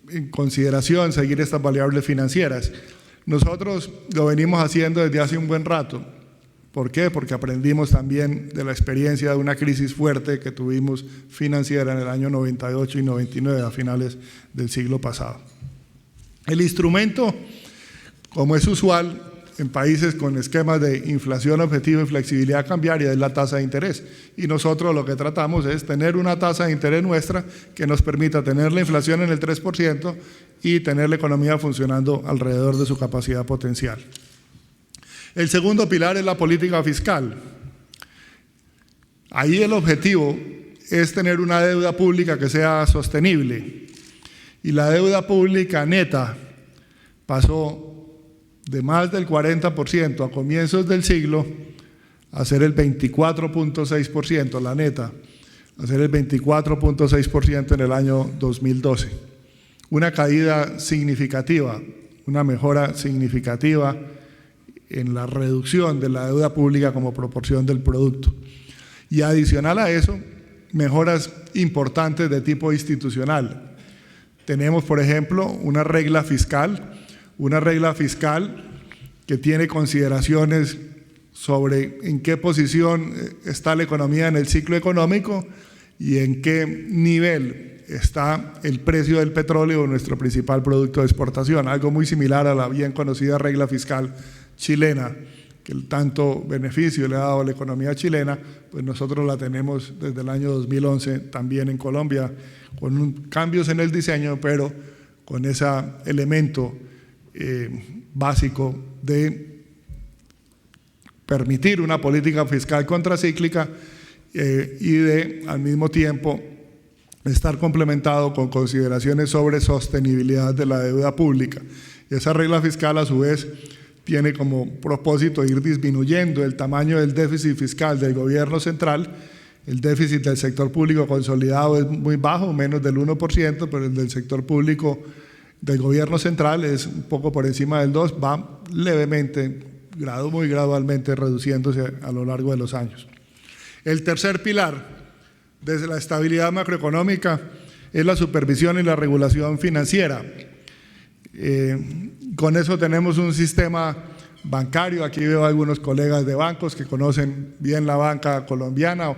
en consideración seguir estas variables financieras. Nosotros lo venimos haciendo desde hace un buen rato. ¿Por qué? Porque aprendimos también de la experiencia de una crisis fuerte que tuvimos financiera en el año 98 y 99, a finales del siglo pasado. El instrumento, como es usual en países con esquemas de inflación objetiva y flexibilidad cambiaria, es la tasa de interés. Y nosotros lo que tratamos es tener una tasa de interés nuestra que nos permita tener la inflación en el 3% y tener la economía funcionando alrededor de su capacidad potencial. El segundo pilar es la política fiscal. Ahí el objetivo es tener una deuda pública que sea sostenible. Y la deuda pública neta pasó de más del 40% a comienzos del siglo a ser el 24.6%, la neta, a ser el 24.6% en el año 2012. Una caída significativa, una mejora significativa en la reducción de la deuda pública como proporción del producto. Y adicional a eso, mejoras importantes de tipo institucional. Tenemos, por ejemplo, una regla fiscal que tiene consideraciones sobre en qué posición está la economía en el ciclo económico y en qué nivel está el precio del petróleo, nuestro principal producto de exportación. Algo muy similar a la bien conocida regla fiscal chilena, que tanto beneficio le ha dado a la economía chilena, pues nosotros la tenemos desde el año 2011 también en Colombia, con cambios en el diseño, pero con ese elemento básico de permitir una política fiscal contracíclica y de, al mismo tiempo, estar complementado con consideraciones sobre sostenibilidad de la deuda pública. Y esa regla fiscal, a su vez, tiene como propósito ir disminuyendo el tamaño del déficit fiscal del gobierno central El déficit del sector público consolidado es muy bajo, menos del 1%, pero el del sector público del gobierno central es un poco por encima del 2%, va levemente, muy gradualmente reduciéndose a lo largo de los años. El tercer pilar de la estabilidad macroeconómica es la supervisión y la regulación financiera. Con eso tenemos un sistema bancario. Aquí veo a algunos colegas de bancos que conocen bien la banca colombiana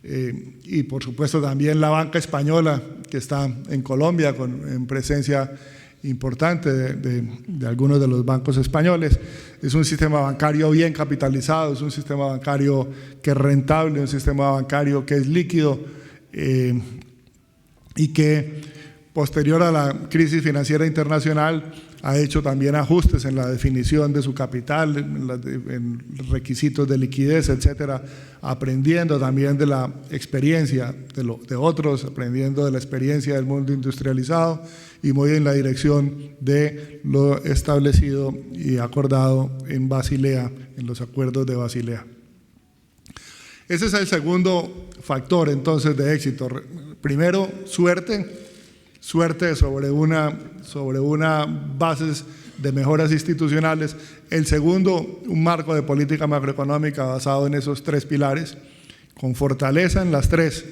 y por supuesto también la banca española que está en Colombia en presencia importante de algunos de los bancos españoles. Es un sistema bancario bien capitalizado, es un sistema bancario que es rentable, un sistema bancario que es líquido y que posterior a la crisis financiera internacional ha hecho también ajustes en la definición de su capital, en requisitos de liquidez, etcétera, aprendiendo también de la experiencia de otros, aprendiendo de la experiencia del mundo industrializado y muy en la dirección de lo establecido y acordado en Basilea, en los acuerdos de Basilea. Ese es el segundo factor entonces de éxito. Primero, suerte sobre una bases de mejoras institucionales. El segundo, un marco de política macroeconómica basado en esos tres pilares, con fortaleza en las tres.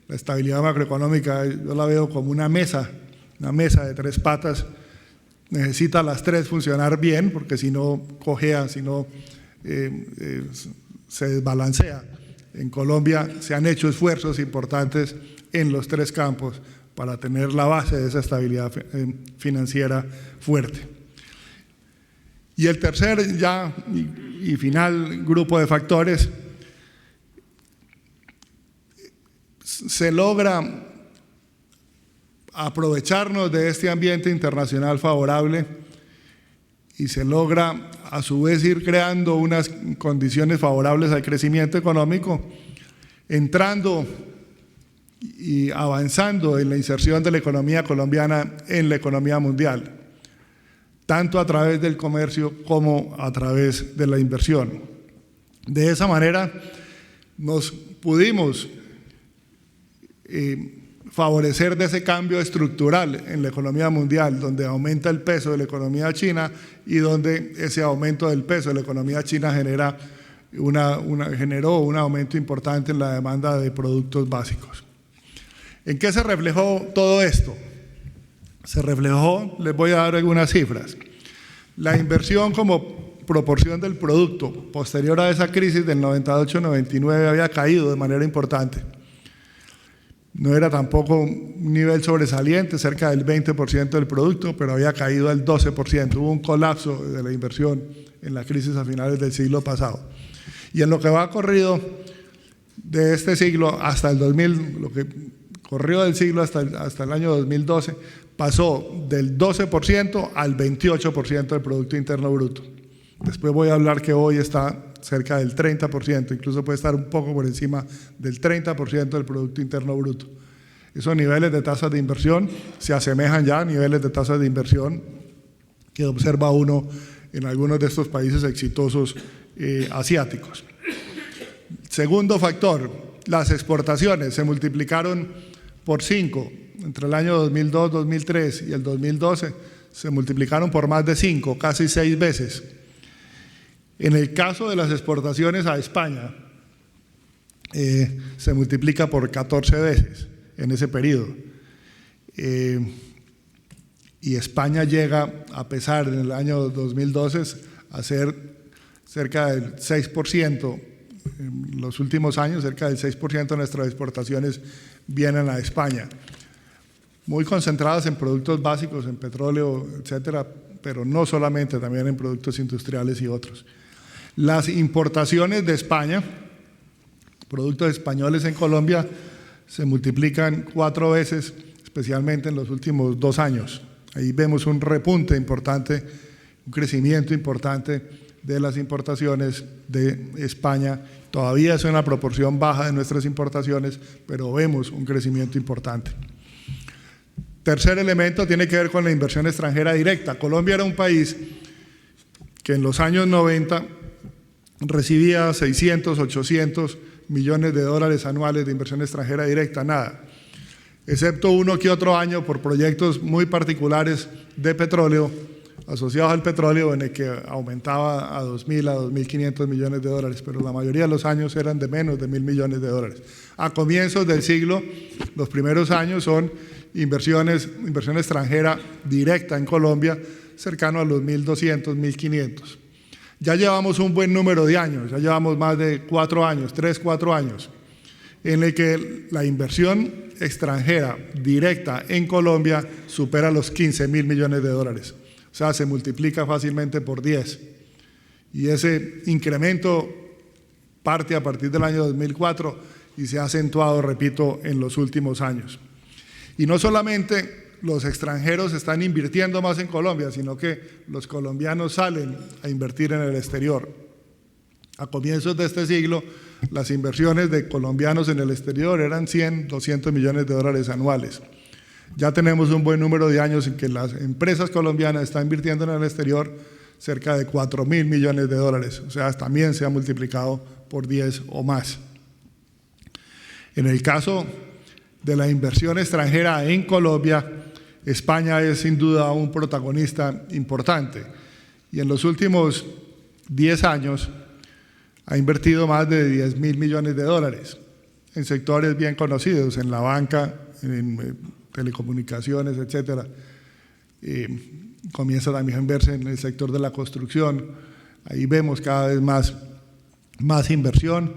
La estabilidad macroeconómica yo la veo como una mesa de tres patas. Necesita las tres funcionar bien, porque si no cojea, si no se desbalancea. En Colombia se han hecho esfuerzos importantes en los tres campos para tener la base de esa estabilidad financiera fuerte. Y el tercer y final grupo de factores, se logra aprovecharnos de este ambiente internacional favorable y se logra a su vez ir creando unas condiciones favorables al crecimiento económico, entrando y avanzando en la inserción de la economía colombiana en la economía mundial, tanto a través del comercio como a través de la inversión. De esa manera nos pudimos favorecer de ese cambio estructural en la economía mundial, donde aumenta el peso de la economía china y donde ese aumento del peso de la economía china generó un aumento importante en la demanda de productos básicos. ¿En qué se reflejó todo esto? Se reflejó, les voy a dar algunas cifras. La inversión como proporción del producto posterior a esa crisis del 98-99 había caído de manera importante. No era tampoco un nivel sobresaliente, cerca del 20% del producto, pero había caído al 12%. Hubo un colapso de la inversión en la crisis a finales del siglo pasado. Y en lo que va corrido de este siglo hasta el 2000, lo que corrió del siglo hasta el año 2012, pasó del 12% al 28% del Producto Interno Bruto. Después voy a hablar que hoy está cerca del 30%, incluso puede estar un poco por encima del 30% del Producto Interno Bruto. Esos niveles de tasas de inversión se asemejan ya a niveles de tasas de inversión que observa uno en algunos de estos países exitosos asiáticos. Segundo factor, las exportaciones se multiplicaron por 5 entre el año 2002, 2003 y el 2012, se multiplicaron por más de 5, casi 6 veces. En el caso de las exportaciones a España, se multiplica por 14 veces en ese periodo. Y España llega, a pesar en el año 2012, a ser cerca del 6%, en los últimos años, cerca del 6% de nuestras exportaciones vienen a España. Muy concentradas en productos básicos, en petróleo, etcétera, pero no solamente, también en productos industriales y otros. Las importaciones de España, productos españoles en Colombia, se multiplican 4 veces, especialmente en los últimos 2 años. Ahí vemos un repunte importante, un crecimiento importante de las importaciones de España. Todavía es una proporción baja de nuestras importaciones, pero vemos un crecimiento importante. Tercer elemento tiene que ver con la inversión extranjera directa. Colombia era un país que en los años 90 recibía 600, 800 millones de dólares anuales de inversión extranjera directa, nada. Excepto uno que otro año por proyectos muy particulares de petróleo, asociados al petróleo, en el que aumentaba a 2.000 a 2.500 millones de dólares, pero la mayoría de los años eran de menos de 1.000 millones de dólares. A comienzos del siglo, los primeros años son inversión extranjera directa en Colombia, cercano a los 1.200, 1.500. Ya llevamos un buen número de años, ya llevamos más de 4 años, 3, 4 años, en el que la inversión extranjera directa en Colombia supera los 15.000 millones de dólares. O sea, se multiplica fácilmente por 10. Y ese incremento parte a partir del año 2004 y se ha acentuado, repito, en los últimos años. Y no solamente los extranjeros están invirtiendo más en Colombia, sino que los colombianos salen a invertir en el exterior. A comienzos de este siglo, las inversiones de colombianos en el exterior eran 100, 200 millones de dólares anuales. Ya tenemos un buen número de años en que las empresas colombianas están invirtiendo en el exterior cerca de 4.000 millones de dólares. O sea, también se ha multiplicado por 10 o más. En el caso de la inversión extranjera en Colombia, España es sin duda un protagonista importante. Y en los últimos 10 años ha invertido más de 10.000 millones de dólares en sectores bien conocidos, en la banca, en telecomunicaciones, etcétera. Comienza también a verse en el sector de la construcción. Ahí vemos cada vez más inversión.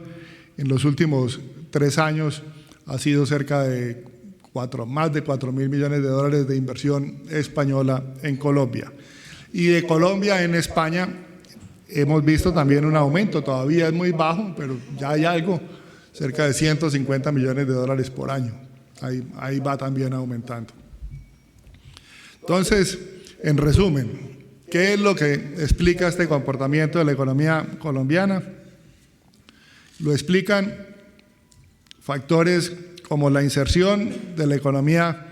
En los últimos 3 años ha sido cerca de más de 4.000 millones de dólares de inversión española en Colombia. Y de Colombia en España hemos visto también un aumento, todavía es muy bajo, pero ya hay algo, cerca de 150 millones de dólares por año. Ahí va también aumentando. Entonces, en resumen, ¿qué es lo que explica este comportamiento de la economía colombiana? Lo explican factores como la inserción de la economía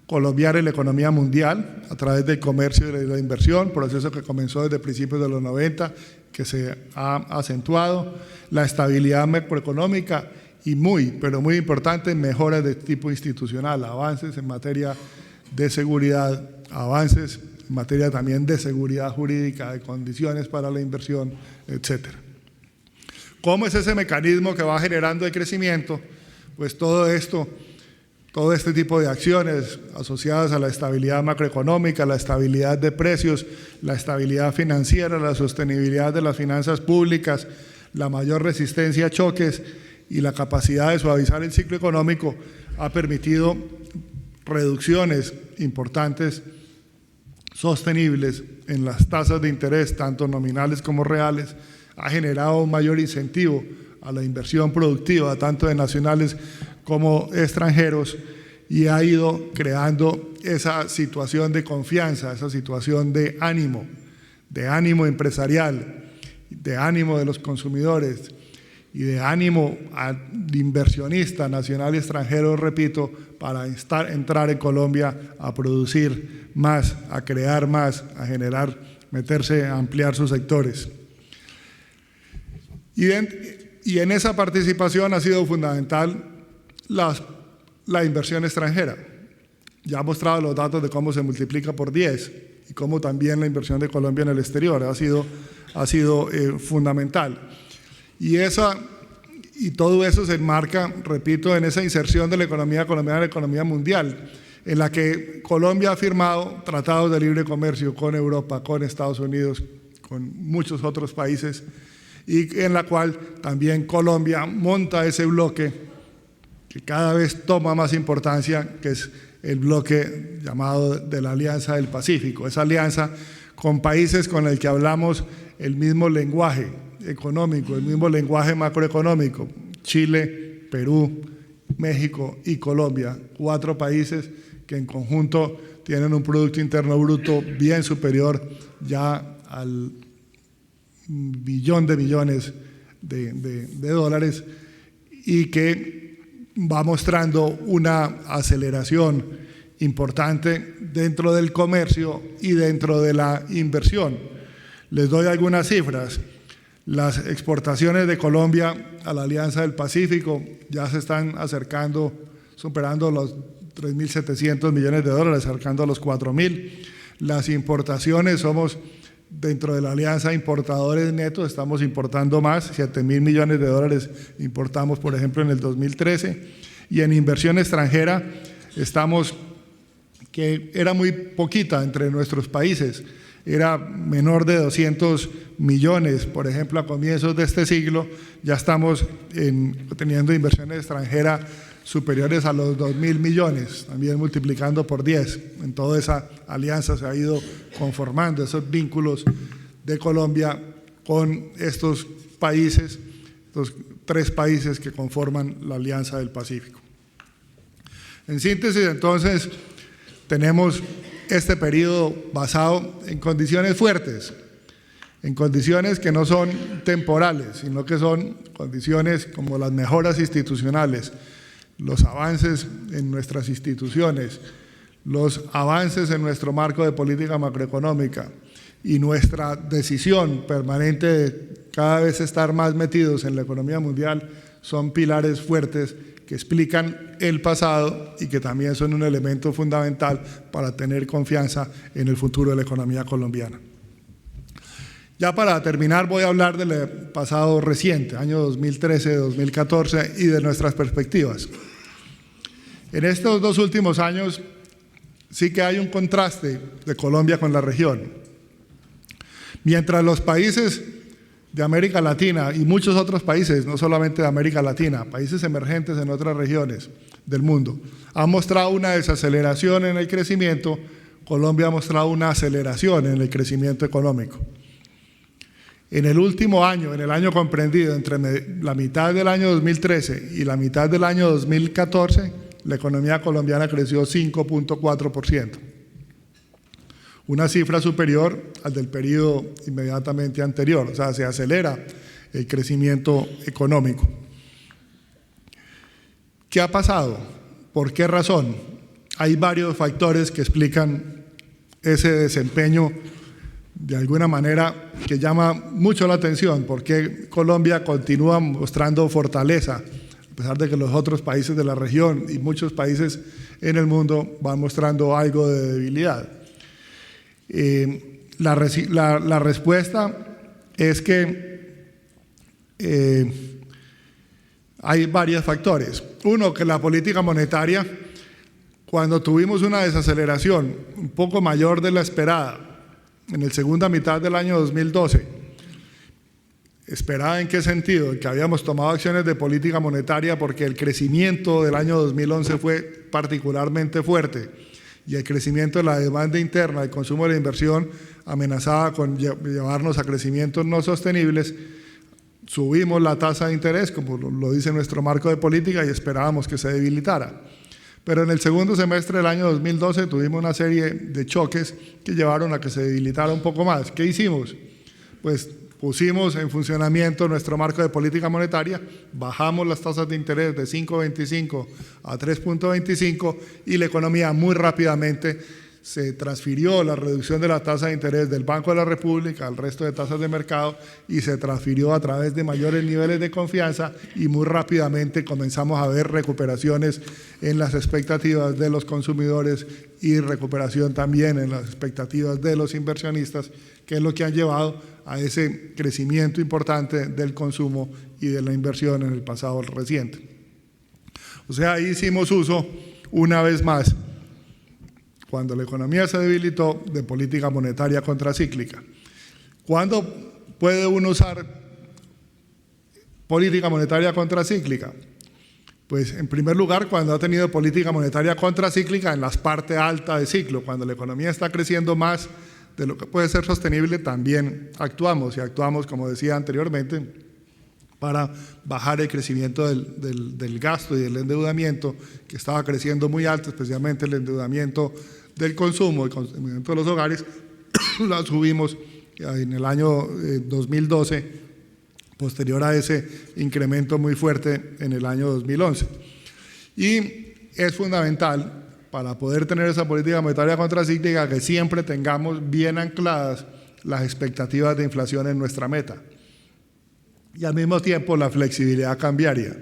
colombiana en la economía mundial a través del comercio y de la inversión, proceso que comenzó desde principios de los 90, que se ha acentuado, la estabilidad macroeconómica y pero muy importante, mejoras de tipo institucional, avances en materia de seguridad, avances en materia también de seguridad jurídica, de condiciones para la inversión, etcétera. ¿Cómo es ese mecanismo que va generando el crecimiento? Pues todo este tipo de acciones asociadas a la estabilidad macroeconómica, la estabilidad de precios, la estabilidad financiera, la sostenibilidad de las finanzas públicas, la mayor resistencia a choques y la capacidad de suavizar el ciclo económico ha permitido reducciones importantes, sostenibles en las tasas de interés, tanto nominales como reales, ha generado un mayor incentivo a la inversión productiva, tanto de nacionales como extranjeros, y ha ido creando esa situación de confianza, esa situación de ánimo empresarial, de ánimo de los consumidores y de ánimo de inversionista nacional y extranjero, repito, para entrar en Colombia a producir más, a crear más, a generar, meterse, a ampliar sus sectores. Y en esa participación ha sido fundamental la inversión extranjera. Ya ha mostrado los datos de cómo se multiplica por 10 y cómo también la inversión de Colombia en el exterior ha sido fundamental. Y todo eso se enmarca, repito, en esa inserción de la economía colombiana en la economía mundial, en la que Colombia ha firmado tratados de libre comercio con Europa, con Estados Unidos, con muchos otros países, y en la cual también Colombia monta ese bloque que cada vez toma más importancia, que es el bloque llamado de la Alianza del Pacífico, esa alianza con países con el que hablamos el mismo lenguaje económico, el mismo lenguaje macroeconómico: Chile, Perú, México y Colombia, 4 países que en conjunto tienen un Producto Interno Bruto bien superior ya al billón de millones de dólares, y que va mostrando una aceleración importante dentro del comercio y dentro de la inversión. Les doy algunas cifras. Las exportaciones de Colombia a la Alianza del Pacífico ya se están acercando, superando los 3.700 millones de dólares, acercando a los 4.000. Las importaciones, somos dentro de la alianza importadores netos, estamos importando más, 7.000 millones de dólares importamos, por ejemplo, en el 2013. Y en inversión extranjera estamos, que era muy poquita entre nuestros países, era menor de 200 millones, por ejemplo, a comienzos de este siglo, ya estamos teniendo inversiones extranjeras superiores a los 2.000 millones, también multiplicando por 10. En toda esa alianza se ha ido conformando esos vínculos de Colombia con estos países, estos 3 países que conforman la Alianza del Pacífico. En síntesis, entonces, tenemos este periodo basado en condiciones fuertes, en condiciones que no son temporales, sino que son condiciones como las mejoras institucionales, los avances en nuestras instituciones, los avances en nuestro marco de política macroeconómica y nuestra decisión permanente de cada vez estar más metidos en la economía mundial son pilares fuertes que explican el pasado y que también son un elemento fundamental para tener confianza en el futuro de la economía colombiana. Ya para terminar voy a hablar del pasado reciente, año 2013, 2014 y de nuestras perspectivas. En estos 2 últimos años sí que hay un contraste de Colombia con la región. Mientras los países de América Latina y muchos otros países, no solamente de América Latina, países emergentes en otras regiones del mundo, han mostrado una desaceleración en el crecimiento, Colombia ha mostrado una aceleración en el crecimiento económico. En el último año, en el año comprendido entre la mitad del año 2013 y la mitad del año 2014, la economía colombiana creció 5.4%. Una cifra superior al del periodo inmediatamente anterior, o sea, se acelera el crecimiento económico. ¿Qué ha pasado? ¿Por qué razón? Hay varios factores que explican ese desempeño de alguna manera que llama mucho la atención, porque Colombia continúa mostrando fortaleza, a pesar de que los otros países de la región y muchos países en el mundo van mostrando algo de debilidad. La respuesta es que hay varios factores. Uno, que la política monetaria, cuando tuvimos una desaceleración un poco mayor de la esperada en la segunda mitad del año 2012, ¿esperada en qué sentido? Que habíamos tomado acciones de política monetaria porque el crecimiento del año 2011 fue particularmente fuerte y el crecimiento de la demanda interna, el consumo de la inversión amenazaba con llevarnos a crecimientos no sostenibles. Subimos la tasa de interés, como lo dice nuestro marco de política, y esperábamos que se debilitara. Pero en el segundo semestre del año 2012 tuvimos una serie de choques que llevaron a que se debilitara un poco más. ¿Qué hicimos? Pues pusimos en funcionamiento nuestro marco de política monetaria, bajamos las tasas de interés de 5.25 a 3.25 y la economía muy rápidamente se transfirió la reducción de la tasa de interés del Banco de la República al resto de tasas de mercado y se transfirió a través de mayores niveles de confianza y muy rápidamente comenzamos a ver recuperaciones en las expectativas de los consumidores y recuperación también en las expectativas de los inversionistas, que es lo que han llevado a ese crecimiento importante del consumo y de la inversión en el pasado reciente. O sea, ahí hicimos uso una vez más, cuando la economía se debilitó, de política monetaria contracíclica. ¿Cuándo puede uno usar política monetaria contracíclica? Pues en primer lugar, cuando ha tenido política monetaria contracíclica en las partes altas de ciclo, cuando la economía está creciendo más de lo que puede ser sostenible, también actuamos, y actuamos, como decía anteriormente, para bajar el crecimiento del gasto y del endeudamiento, que estaba creciendo muy alto, especialmente el endeudamiento del consumo, el endeudamiento de los hogares, lo subimos en el año 2012, posterior a ese incremento muy fuerte en el año 2011. Y es fundamental para poder tener esa política monetaria contracíclica que siempre tengamos bien ancladas las expectativas de inflación en nuestra meta. y al mismo tiempo la flexibilidad cambiaria.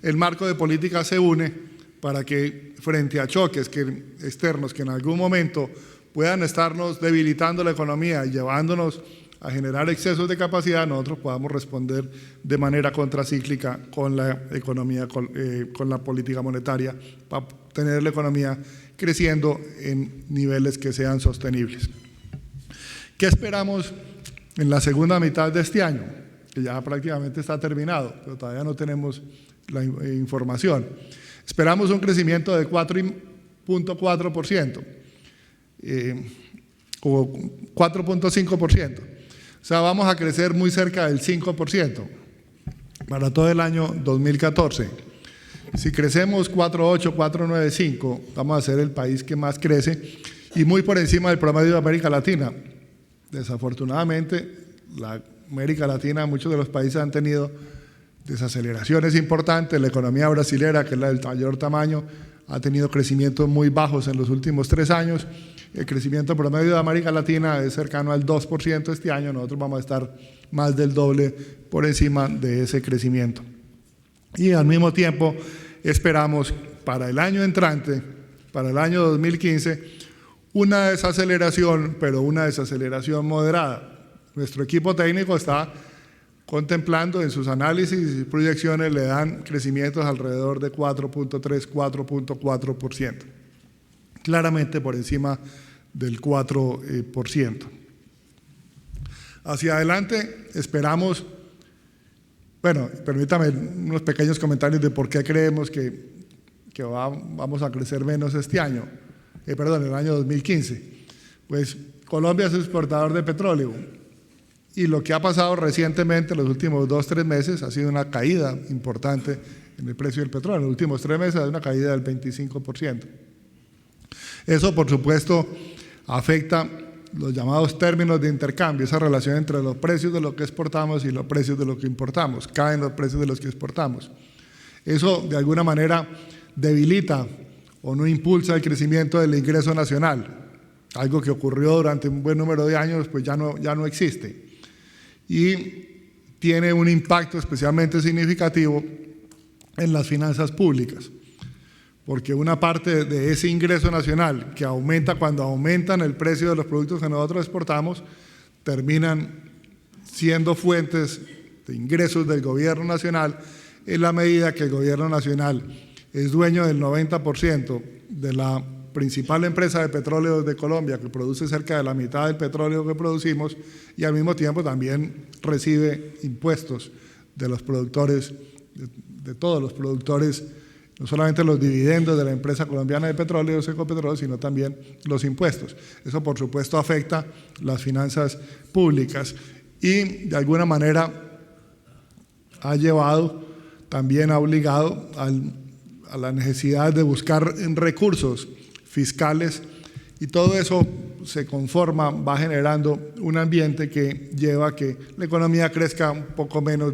El marco de política se une para que frente a choques externos que en algún momento puedan estarnos debilitando la economía y llevándonos a generar excesos de capacidad, nosotros podamos responder de manera contracíclica con la economía, con la política monetaria, para tener la economía creciendo en niveles que sean sostenibles. ¿Qué esperamos en la segunda mitad de este año? Que ya prácticamente está terminado, pero todavía no tenemos la información. Esperamos un crecimiento de 4.4%, o 4.5%. O sea, vamos a crecer muy cerca del 5% para todo el año 2014. Si crecemos 4.8, 4.95, vamos a ser el país que más crece y muy por encima del promedio de América Latina. Desafortunadamente, la América Latina, muchos de los países han tenido desaceleraciones importantes. La economía brasilera, que es la del mayor tamaño, ha tenido crecimientos muy bajos en los últimos 3 años. El crecimiento promedio de América Latina es cercano al 2% este año. Nosotros vamos a estar más del doble por encima de ese crecimiento. Y al mismo tiempo esperamos para el año entrante, para el año 2015, una desaceleración, pero una desaceleración moderada. Nuestro equipo técnico está contemplando en sus análisis y proyecciones, le dan crecimientos alrededor de 4.3, 4.4%. Claramente por encima del 4%. Hacia adelante esperamos, bueno, permítame unos pequeños comentarios de por qué creemos que vamos a crecer menos este año, el año 2015. Pues Colombia es exportador de petróleo y lo que ha pasado recientemente, en los últimos 2-3 meses, ha sido una caída importante en el precio del petróleo. En los últimos 3 meses hay una caída del 25%. Eso, por supuesto, afecta los llamados términos de intercambio, esa relación entre los precios de lo que exportamos y los precios de lo que importamos. Caen los precios de los que exportamos. Eso, de alguna manera, debilita o no impulsa el crecimiento del ingreso nacional. Algo que ocurrió durante un buen número de años, pues ya no existe. Y tiene un impacto especialmente significativo en las finanzas públicas, porque una parte de ese ingreso nacional que aumenta cuando aumentan el precio de los productos que nosotros exportamos, terminan siendo fuentes de ingresos del gobierno nacional en la medida que el gobierno nacional es dueño del 90% de la principal empresa de petróleo de Colombia, que produce cerca de la mitad del petróleo que producimos, y al mismo tiempo también recibe impuestos de los productores, de todos los productores, no solamente los dividendos de la empresa colombiana de petróleo, Ecopetrol, sino también los impuestos. Eso, por supuesto, afecta las finanzas públicas y, de alguna manera, ha obligado a la necesidad de buscar recursos fiscales, y todo eso se conforma, va generando un ambiente que lleva a que la economía crezca un poco más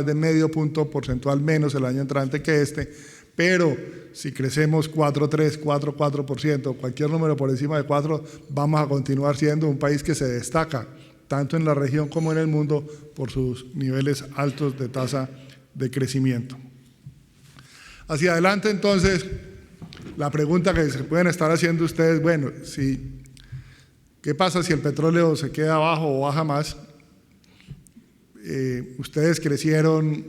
de medio punto porcentual menos el año entrante que este, pero si crecemos 4.3, 4.4%, cualquier número por encima de 4, vamos a continuar siendo un país que se destaca tanto en la región como en el mundo por sus niveles altos de tasa de crecimiento. Hacia adelante, entonces, la pregunta que se pueden estar haciendo ustedes, bueno, ¿qué pasa si el petróleo se queda abajo o baja más? Ustedes crecieron,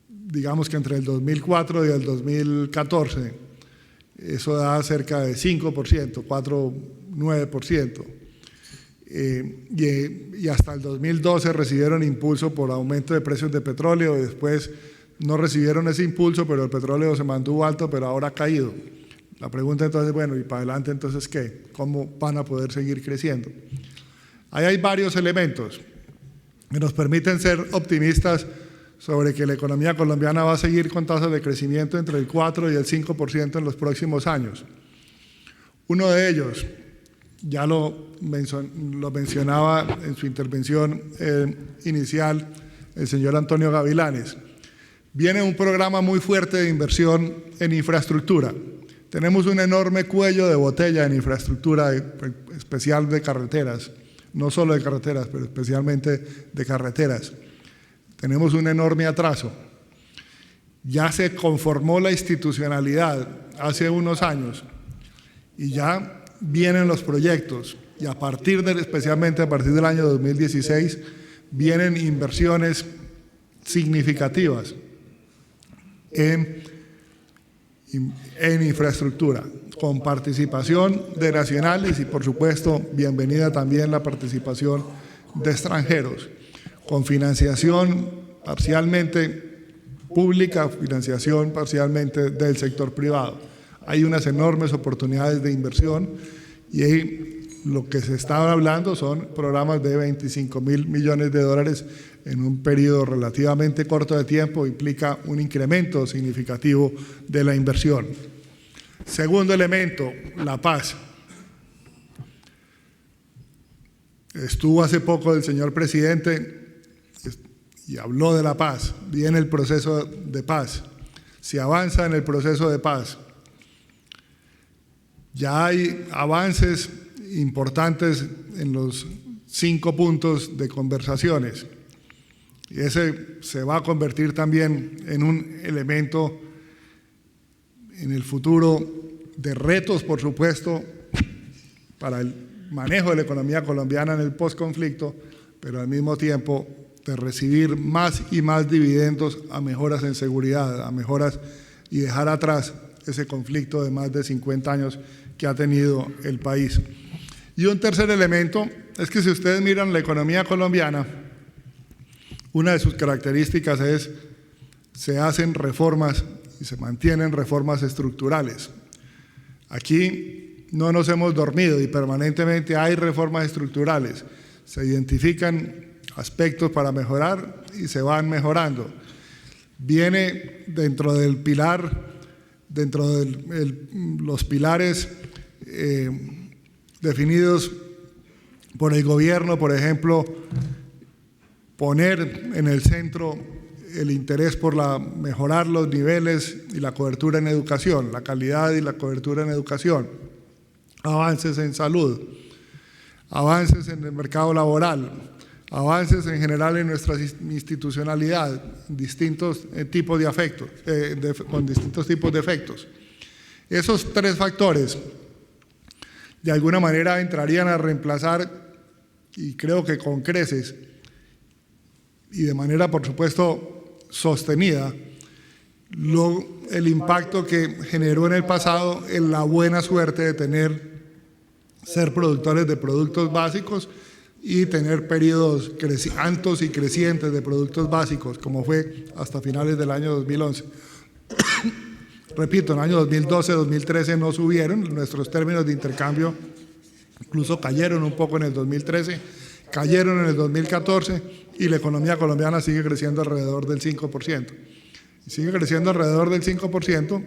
digamos que entre el 2004 y el 2014, eso da cerca de 5%, 4,9%. Y hasta el 2012 recibieron impulso por aumento de precios de petróleo, y después no recibieron ese impulso, pero el petróleo se mantuvo alto, pero ahora ha caído. La pregunta entonces, bueno, ¿y para adelante entonces qué? ¿Cómo van a poder seguir creciendo? Ahí hay varios elementos que nos permiten ser optimistas sobre que la economía colombiana va a seguir con tasas de crecimiento entre el 4 y el 5% en los próximos años. Uno de ellos, ya lo mencionaba en su intervención inicial el señor Antonio Gavilanes. Viene un programa muy fuerte de inversión en infraestructura. Tenemos un enorme cuello de botella en infraestructura, especial de carreteras, no solo de carreteras, pero especialmente de carreteras. Tenemos un enorme atraso. Ya se conformó la institucionalidad hace unos años y ya vienen los proyectos y especialmente a partir del año 2016 vienen inversiones significativas en infraestructura, con participación de nacionales y por supuesto bienvenida también la participación de extranjeros, con financiación parcialmente pública, financiación parcialmente del sector privado. Hay unas enormes oportunidades de inversión y ahí lo que se está hablando son programas de 25.000 millones de dólares en un periodo relativamente corto de tiempo, implica un incremento significativo de la inversión. Segundo elemento, la paz. Estuvo hace poco el señor presidente y habló de la paz. Viene el proceso de paz. Se avanza en el proceso de paz. Ya hay avances importantes en los 5 puntos de conversaciones. Y ese se va a convertir también en un elemento en el futuro de retos, por supuesto, para el manejo de la economía colombiana en el postconflicto, pero al mismo tiempo de recibir más y más dividendos a mejoras en seguridad, a mejoras y dejar atrás ese conflicto de más de 50 años que ha tenido el país. Y un tercer elemento es que si ustedes miran la economía colombiana, una de sus características es se hacen reformas y se mantienen reformas estructurales. Aquí no nos hemos dormido y permanentemente hay reformas estructurales. Se identifican aspectos para mejorar y se van mejorando. Viene dentro del pilar, dentro de los pilares definidos por el gobierno, por ejemplo, poner en el centro el interés por mejorar los niveles y la cobertura en educación, la calidad y la cobertura en educación, avances en salud, avances en el mercado laboral, avances en general en nuestra institucionalidad, distintos tipos de afectos, con distintos tipos de efectos. Esos 3 factores de alguna manera entrarían a reemplazar, y creo que con creces, y de manera por supuesto sostenida, el impacto que generó en el pasado en la buena suerte de ser productores de productos básicos y tener periodos altos y crecientes de productos básicos, como fue hasta finales del año 2011. Repito, en el año 2012, 2013 no subieron, nuestros términos de intercambio incluso cayeron un poco en el 2013, cayeron en el 2014 y la economía colombiana sigue creciendo alrededor del 5%. Y sigue creciendo alrededor del 5%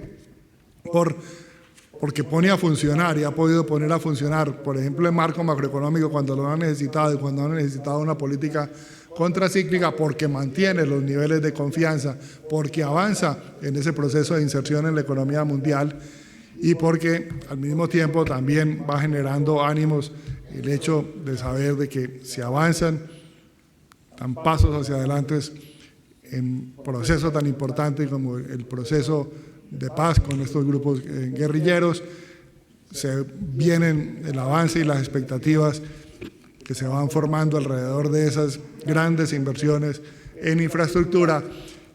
porque pone a funcionar y ha podido poner a funcionar, por ejemplo, el marco macroeconómico cuando lo han necesitado y cuando han necesitado una política contracíclica, porque mantiene los niveles de confianza, porque avanza en ese proceso de inserción en la economía mundial y porque al mismo tiempo también va generando ánimos el hecho de saber de que se avanzan, dan pasos hacia adelante en procesos tan importantes como el proceso de paz con estos grupos guerrilleros, se vienen el avance y las expectativas que se van formando alrededor de esas grandes inversiones en infraestructura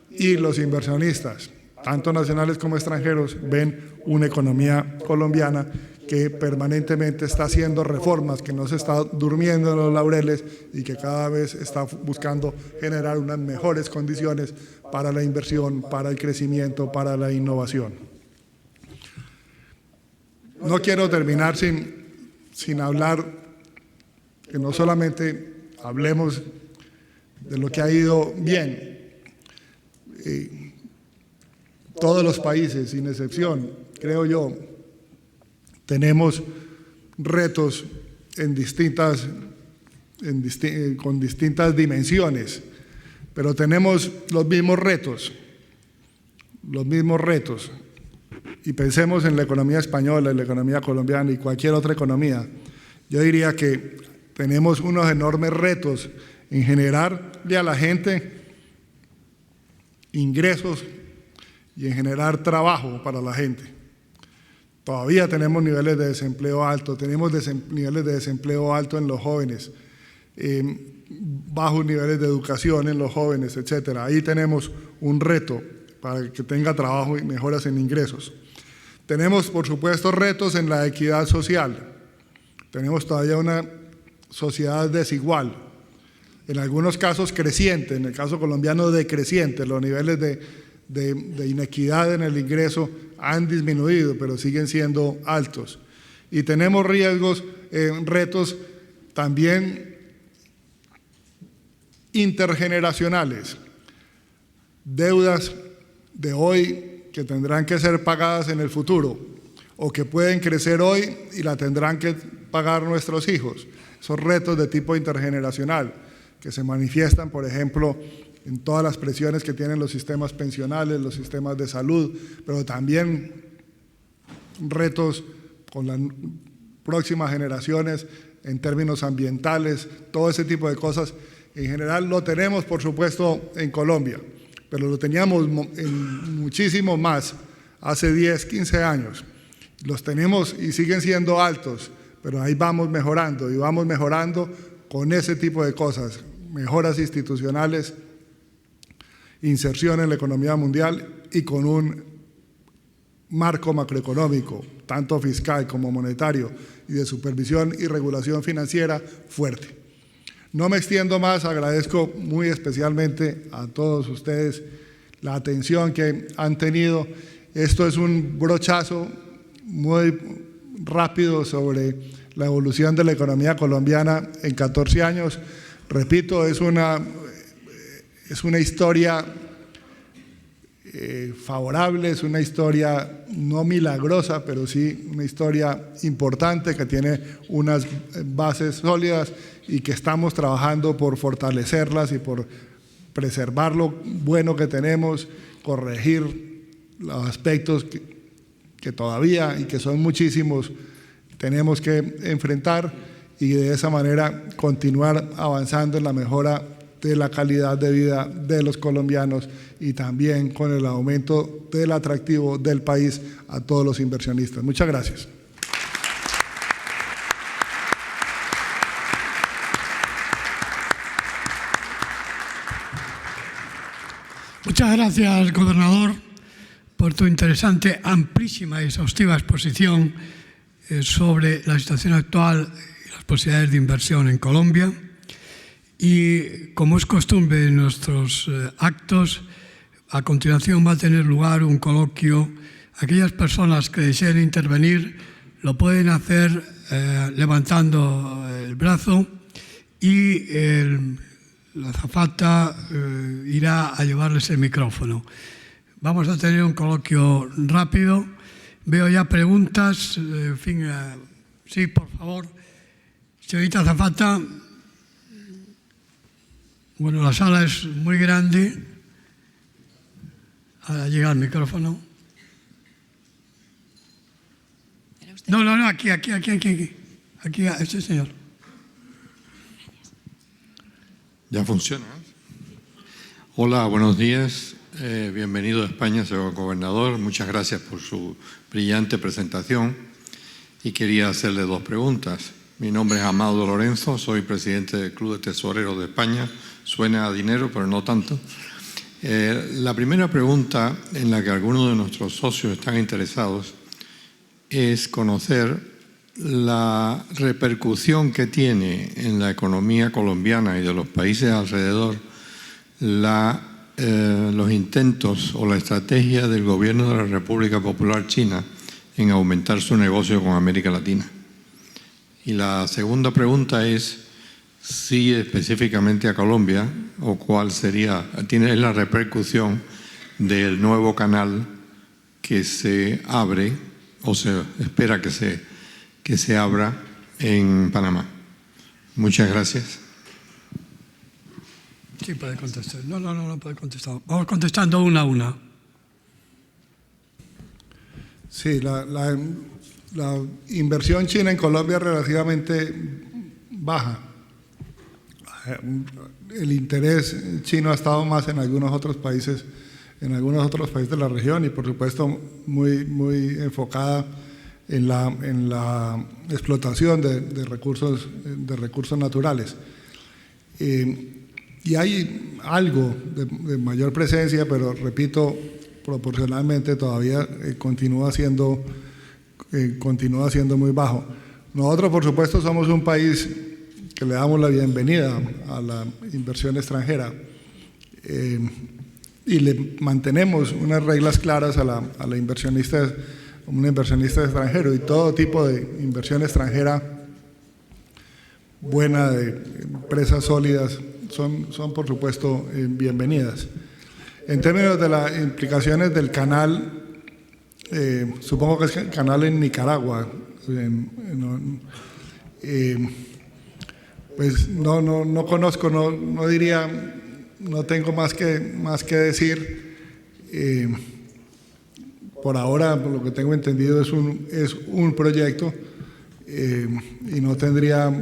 y los inversionistas, tanto nacionales como extranjeros, ven una economía colombiana que permanentemente está haciendo reformas, que no se está durmiendo en los laureles y que cada vez está buscando generar unas mejores condiciones para la inversión, para el crecimiento, para la innovación. No quiero terminar sin hablar, que no solamente hablemos de lo que ha ido bien. Todos los países, sin excepción, creo yo, tenemos retos con distintas dimensiones, pero tenemos los mismos retos. Y pensemos en la economía española, en la economía colombiana y cualquier otra economía. Yo diría que tenemos unos enormes retos en generarle a la gente ingresos y en generar trabajo para la gente. Todavía tenemos niveles de desempleo altos, tenemos niveles de desempleo alto en los jóvenes, bajos niveles de educación en los jóvenes, etc. Ahí tenemos un reto para que tenga trabajo y mejoras en ingresos. Tenemos, por supuesto, retos en la equidad social. Tenemos todavía una sociedad desigual, en algunos casos creciente, en el caso colombiano decreciente. Los niveles de inequidad en el ingreso han disminuido, pero siguen siendo altos. Y tenemos retos también intergeneracionales, deudas de hoy que tendrán que ser pagadas en el futuro, o que pueden crecer hoy y la tendrán que pagar nuestros hijos. Esos retos de tipo intergeneracional que se manifiestan, por ejemplo, en todas las presiones que tienen los sistemas pensionales, los sistemas de salud, pero también retos con las próximas generaciones en términos ambientales, todo ese tipo de cosas. En general lo tenemos, por supuesto, en Colombia, pero lo teníamos en muchísimo más hace 10, 15 años. Los tenemos y siguen siendo altos, pero ahí vamos mejorando y vamos mejorando con ese tipo de cosas, mejoras institucionales, inserción en la economía mundial y con un marco macroeconómico, tanto fiscal como monetario y de supervisión y regulación financiera fuerte. No me extiendo más, agradezco muy especialmente a todos ustedes la atención que han tenido. Esto es un brochazo muy rápido sobre la evolución de la economía colombiana en 14 años. Repito, es una historia favorable, es una historia no milagrosa, pero sí una historia importante que tiene unas bases sólidas y que estamos trabajando por fortalecerlas y por preservar lo bueno que tenemos, corregir los aspectos que todavía, y que son muchísimos, tenemos que enfrentar, y de esa manera continuar avanzando en la mejora de la calidad de vida de los colombianos y también con el aumento del atractivo del país a todos los inversionistas. Muchas gracias. Muchas gracias, gobernador, por tu interesante, amplísima y exhaustiva exposición sobre la situación actual y las posibilidades de inversión en Colombia. Y como es costumbre en nuestros actos, a continuación va a tener lugar un coloquio. Aquellas personas que deseen intervenir lo pueden hacer levantando el brazo, y la azafata irá a llevarles el micrófono. Vamos a tener un coloquio rápido. Veo ya preguntas. En fin, sí, por favor. Señorita azafata. Bueno, la sala es muy grande. Ahora llega el micrófono. No, aquí, este señor. Ya funciona. Hola, buenos días. Bienvenido a España, señor gobernador. Muchas gracias por su brillante presentación. Y quería hacerle dos preguntas. Mi nombre es Amado Lorenzo, soy presidente del Club de Tesoreros de España. Suena a dinero, pero no tanto. La primera pregunta, en la que algunos de nuestros socios están interesados, es conocer la repercusión que tiene en la economía colombiana y de los países alrededor los intentos o la estrategia del gobierno de la República Popular China en aumentar su negocio con América Latina. Y la segunda pregunta es si específicamente a Colombia, o cuál tiene la repercusión del nuevo canal que se abre o se espera que se abra en Panamá. Muchas gracias. Sí, puede contestar. No puede contestar. Vamos contestando una a una. Sí, la inversión china en Colombia es relativamente baja. el interés chino ha estado más en algunos otros países de la región y por supuesto muy enfocada en la explotación de recursos naturales. Y hay algo de mayor presencia, pero repito, proporcionalmente todavía continúa siendo muy bajo. Nosotros, por supuesto, somos un país que le damos la bienvenida a la inversión extranjera y le mantenemos unas reglas claras a la inversionista, un inversionista extranjero, y todo tipo de inversión extranjera buena, de empresas sólidas, son por supuesto bienvenidas. En términos de las implicaciones del canal, supongo que es el canal en Nicaragua, pues no conozco, no diría, no tengo más que decir. Por ahora, por lo que tengo entendido, es un proyecto y no tendría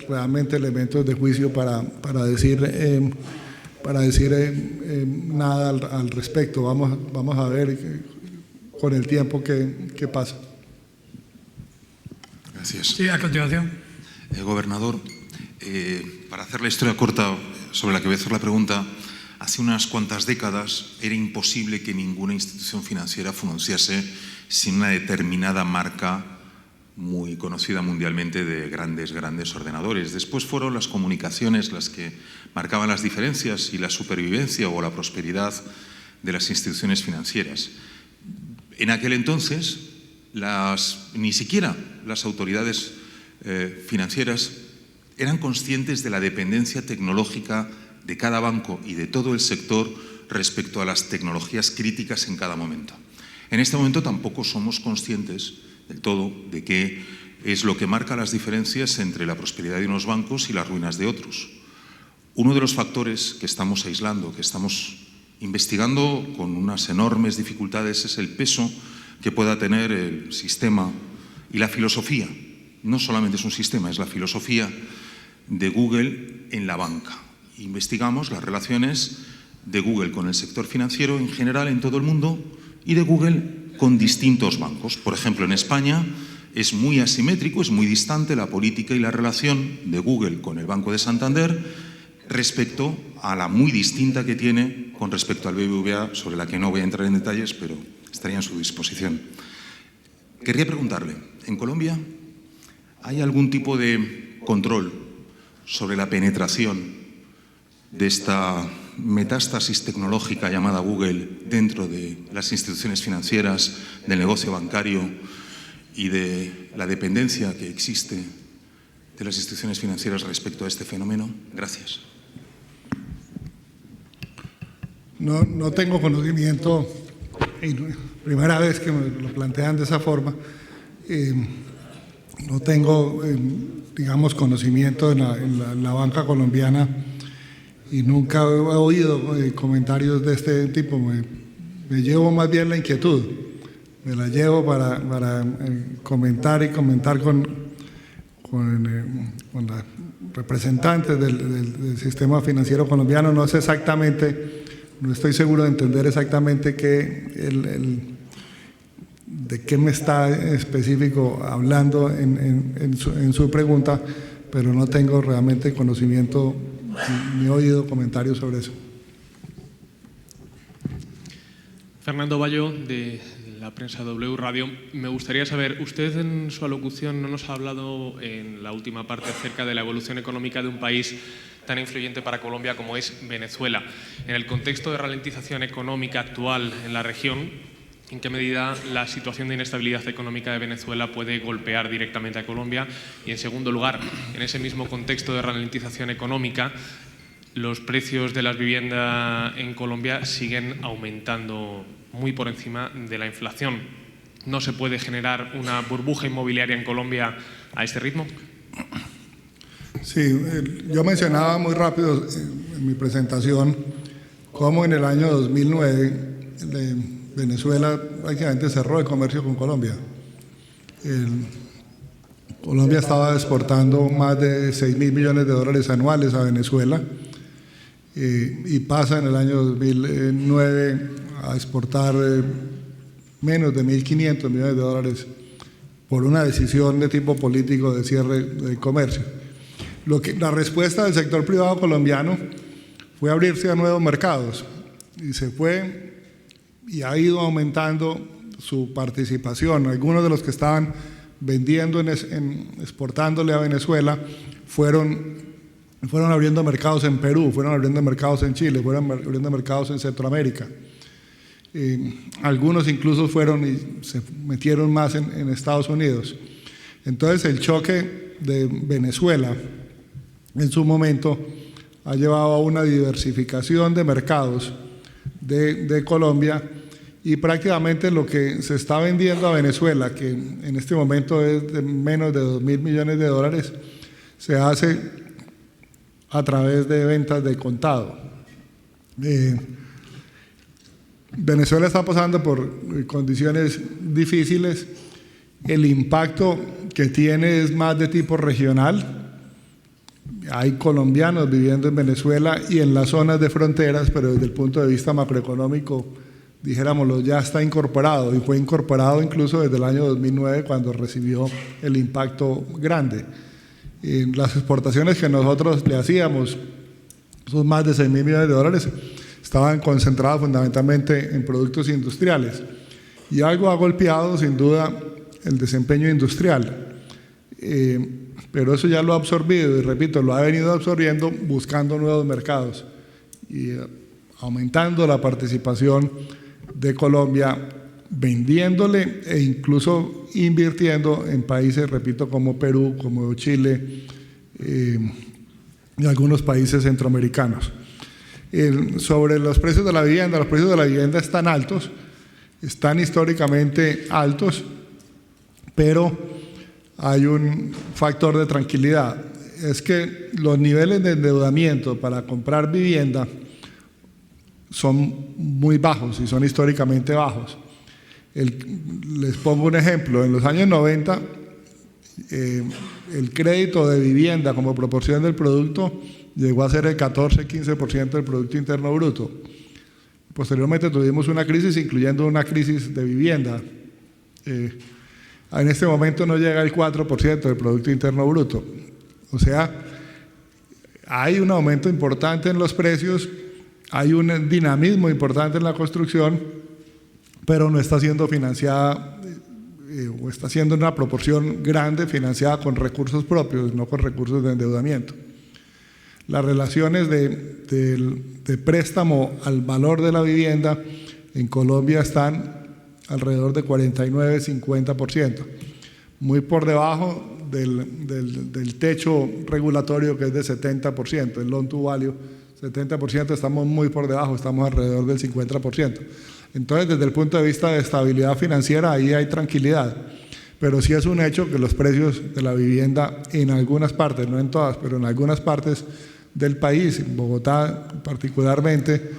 realmente elementos de juicio para decir nada al respecto. Vamos a ver con el tiempo qué pasa. Gracias. Sí, a continuación. Gobernador, para hacer la historia corta sobre la que voy a hacer la pregunta, hace unas cuantas décadas era imposible que ninguna institución financiera funcionase sin una determinada marca muy conocida mundialmente de grandes ordenadores. Después fueron las comunicaciones las que marcaban las diferencias y la supervivencia o la prosperidad de las instituciones financieras. En aquel entonces, ni siquiera las autoridades financieras eran conscientes de la dependencia tecnológica de cada banco y de todo el sector respecto a las tecnologías críticas en cada momento. En este momento tampoco somos conscientes del todo de qué es lo que marca las diferencias entre la prosperidad de unos bancos y las ruinas de otros. Uno de los factores que estamos aislando, que estamos investigando con unas enormes dificultades, es el peso que pueda tener el sistema y la filosofía. No solamente es un sistema, es la filosofía de Google en la banca. Investigamos las relaciones de Google con el sector financiero en general en todo el mundo y de Google con distintos bancos. Por ejemplo, en España es muy asimétrico, es muy distante la política y la relación de Google con el Banco de Santander respecto a la muy distinta que tiene con respecto al BBVA, sobre la que no voy a entrar en detalles, pero estaría en su disposición. Querría preguntarle, ¿en Colombia hay algún tipo de control sobre la penetración de esta metástasis tecnológica llamada Google dentro de las instituciones financieras, del negocio bancario y de la dependencia que existe de las instituciones financieras respecto a este fenómeno? Gracias. No tengo conocimiento, primera vez que me lo plantean de esa forma, no tengo, digamos, conocimiento en la banca colombiana y nunca he oído comentarios de este tipo. Me llevo más bien la inquietud, me la llevo para comentar con los representantes del sistema financiero colombiano. No sé exactamente, no estoy seguro de entender exactamente de qué me está específico hablando en su pregunta, pero no tengo realmente conocimiento ni he oído comentarios sobre eso. Fernando Bayo, de la prensa W Radio. Me gustaría saber, usted en su alocución no nos ha hablado en la última parte acerca de la evolución económica de un país tan influyente para Colombia como es Venezuela. En el contexto de ralentización económica actual en la región, ¿en qué medida la situación de inestabilidad económica de Venezuela puede golpear directamente a Colombia? Y en segundo lugar, en ese mismo contexto de ralentización económica, los precios de las viviendas en Colombia siguen aumentando muy por encima de la inflación. ¿No se puede generar una burbuja inmobiliaria en Colombia a este ritmo? Sí, yo mencionaba muy rápido en mi presentación cómo en el año 2009 Venezuela prácticamente cerró el comercio con Colombia. Colombia estaba exportando más de 6.000 millones de dólares anuales a Venezuela y pasa en el año 2009 a exportar menos de 1.500 millones de dólares por una decisión de tipo político de cierre del comercio. La respuesta del sector privado colombiano fue abrirse a nuevos mercados y se fue y ha ido aumentando su participación. Algunos de los que estaban vendiendo, exportándole a Venezuela, fueron abriendo mercados en Perú, fueron abriendo mercados en Chile, fueron abriendo mercados en Centroamérica. Algunos incluso fueron y se metieron más en Estados Unidos. Entonces el choque de Venezuela en su momento ha llevado a una diversificación de mercados de Colombia, y prácticamente lo que se está vendiendo a Venezuela, que en este momento es de menos de 2.000 millones de dólares, se hace a través de ventas de contado. Venezuela está pasando por condiciones difíciles. El impacto que tiene es más de tipo regional. Hay colombianos viviendo en Venezuela y en las zonas de fronteras, pero desde el punto de vista macroeconómico, dijéramoslo, ya está incorporado, y fue incorporado incluso desde el año 2009 cuando recibió el impacto grande. Las exportaciones que nosotros le hacíamos, son más de 6.000 millones de dólares, estaban concentradas fundamentalmente en productos industriales, y algo ha golpeado sin duda el desempeño industrial, pero eso ya lo ha absorbido, y repito, lo ha venido absorbiendo buscando nuevos mercados y aumentando la participación de Colombia, vendiéndole e incluso invirtiendo en países, repito, como Perú, como Chile y algunos países centroamericanos. Sobre los precios de la vivienda están altos, están históricamente altos, pero hay un factor de tranquilidad, es que los niveles de endeudamiento para comprar vivienda son muy bajos y son históricamente bajos. Les pongo un ejemplo, en los años 90 el crédito de vivienda como proporción del producto llegó a ser el 14-15% del Producto Interno Bruto. Posteriormente tuvimos una crisis, incluyendo una crisis de vivienda. En este momento no llega al 4% del Producto Interno Bruto. O sea, hay un aumento importante en los precios, hay un dinamismo importante en la construcción, pero no está siendo financiada o está siendo una proporción grande financiada con recursos propios, no con recursos de endeudamiento. Las relaciones de préstamo al valor de la vivienda en Colombia están alrededor de 49-50%, muy por debajo del techo regulatorio, que es de 70%, el loan to value, 70%, estamos muy por debajo, estamos alrededor del 50%. Entonces, desde el punto de vista de estabilidad financiera, ahí hay tranquilidad, pero sí es un hecho que los precios de la vivienda en algunas partes, no en todas, pero en algunas partes del país, en Bogotá particularmente,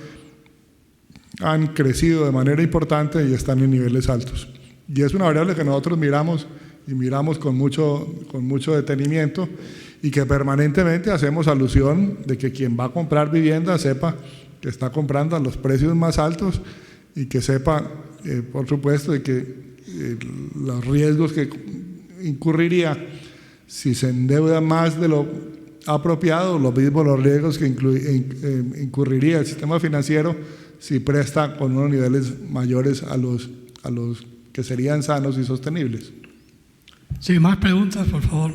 han crecido de manera importante y están en niveles altos. Y es una variable que nosotros miramos y miramos con mucho detenimiento, y que permanentemente hacemos alusión de que quien va a comprar vivienda sepa que está comprando a los precios más altos, y que sepa, por supuesto, de que los riesgos que incurriría si se endeuda más de lo apropiado, los mismos los riesgos que incurriría el sistema financiero si presta con unos niveles mayores a los que serían sanos y sostenibles. Sí, más preguntas, por favor.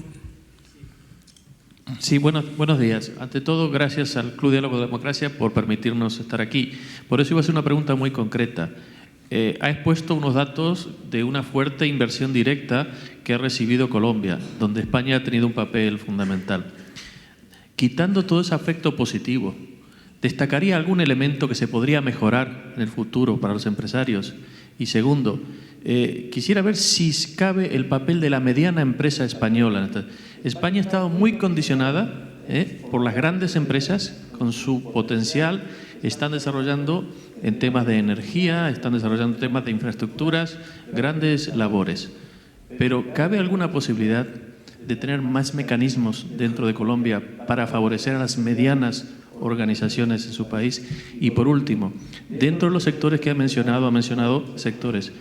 Sí, buenos días. Ante todo, gracias al Club Diálogo de Democracia por permitirnos estar aquí. Por eso iba a hacer una pregunta muy concreta. Ha expuesto unos datos de una fuerte inversión directa que ha recibido Colombia, donde España ha tenido un papel fundamental. Quitando todo ese aspecto positivo, ¿destacaría algún elemento que se podría mejorar en el futuro para los empresarios? Y segundo, quisiera ver si cabe el papel de la mediana empresa española. España ha estado muy condicionada por las grandes empresas con su potencial. Están desarrollando en temas de energía, están desarrollando temas de infraestructuras, grandes labores. Pero ¿cabe alguna posibilidad de tener más mecanismos dentro de Colombia para favorecer a las medianas organizaciones en su país? Y por último, dentro de los sectores que ha mencionado sectores.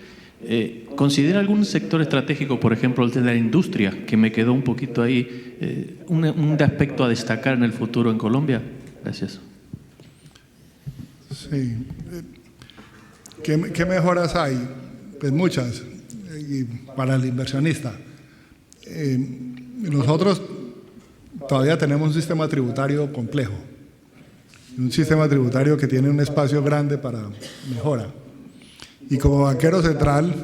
¿Considera algún sector estratégico, por ejemplo, el de la industria, que me quedó un poquito ahí, un aspecto a destacar en el futuro en Colombia? Gracias. Sí. ¿Qué mejoras hay? Pues muchas, y para el inversionista. Nosotros todavía tenemos un sistema tributario complejo, un sistema tributario que tiene un espacio grande para mejora. Y como banquero central,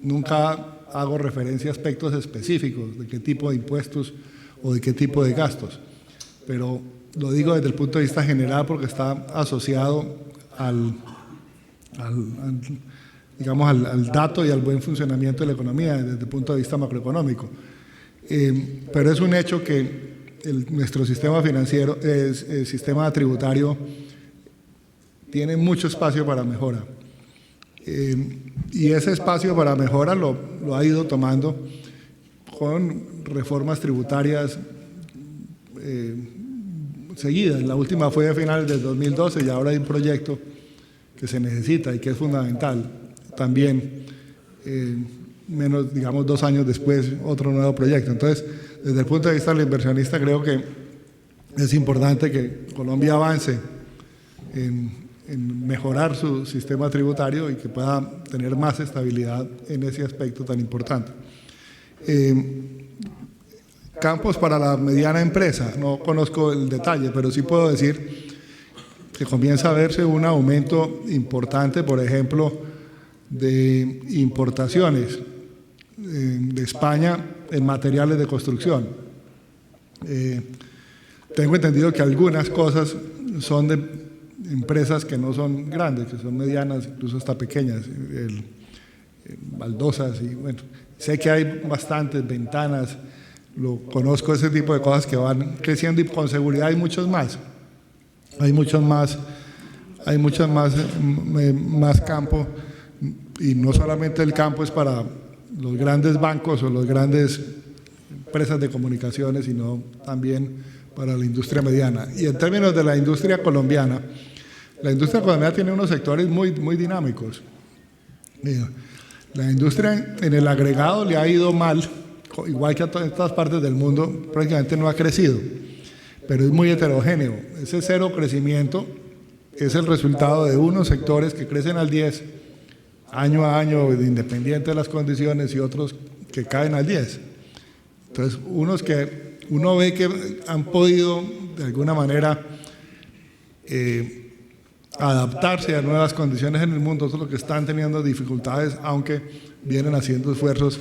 nunca hago referencia a aspectos específicos de qué tipo de impuestos o de qué tipo de gastos, pero lo digo desde el punto de vista general porque está asociado al dato y al buen funcionamiento de la economía desde el punto de vista macroeconómico. Pero es un hecho que nuestro sistema financiero, el sistema tributario, tiene mucho espacio para mejora. Y ese espacio para mejora lo ha ido tomando con reformas tributarias seguidas. La última fue a finales del 2012 y ahora hay un proyecto que se necesita y que es fundamental. También, menos, digamos, 2 años después, otro nuevo proyecto. Entonces, desde el punto de vista del inversionista, creo que es importante que Colombia avance en mejorar su sistema tributario y que pueda tener más estabilidad en ese aspecto tan importante. Campos para la mediana empresa, no conozco el detalle, pero sí puedo decir que comienza a verse un aumento importante, por ejemplo, de importaciones de España en materiales de construcción. Tengo entendido que algunas cosas son de empresas que no son grandes, que son medianas, incluso hasta pequeñas, baldosas, y bueno, sé que hay bastantes ventanas, conozco ese tipo de cosas que van creciendo y con seguridad hay muchos más. Hay muchos más campo, y no solamente el campo es para los grandes bancos o las grandes empresas de comunicaciones, sino también para la industria mediana. Y en términos de la industria colombiana tiene unos sectores muy dinámicos. La industria en el agregado le ha ido mal, igual que a todas estas partes del mundo, prácticamente no ha crecido, pero es muy heterogéneo. Ese cero crecimiento es el resultado de unos sectores que crecen al 10 año a año, independiente de las condiciones, y otros que caen al 10. Entonces, unos que uno ve que han podido de alguna manera adaptarse a nuevas condiciones en el mundo, otros que están teniendo dificultades, aunque vienen haciendo esfuerzos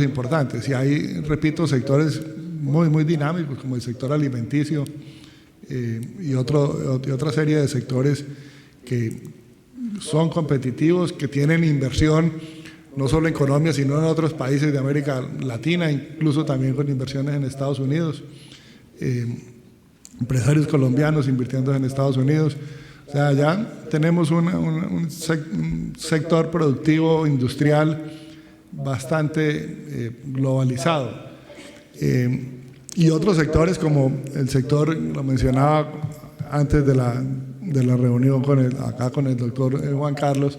importantes. Y hay, repito, sectores muy dinámicos, como el sector alimenticio y otra serie de sectores que son competitivos, que tienen inversión no solo en Colombia, sino en otros países de América Latina, incluso también con inversiones en Estados Unidos, empresarios colombianos invirtiendo en Estados Unidos. O sea, ya tenemos un sector productivo industrial bastante globalizado. Y otros sectores, como el sector, lo mencionaba antes de la reunión con el doctor Juan Carlos,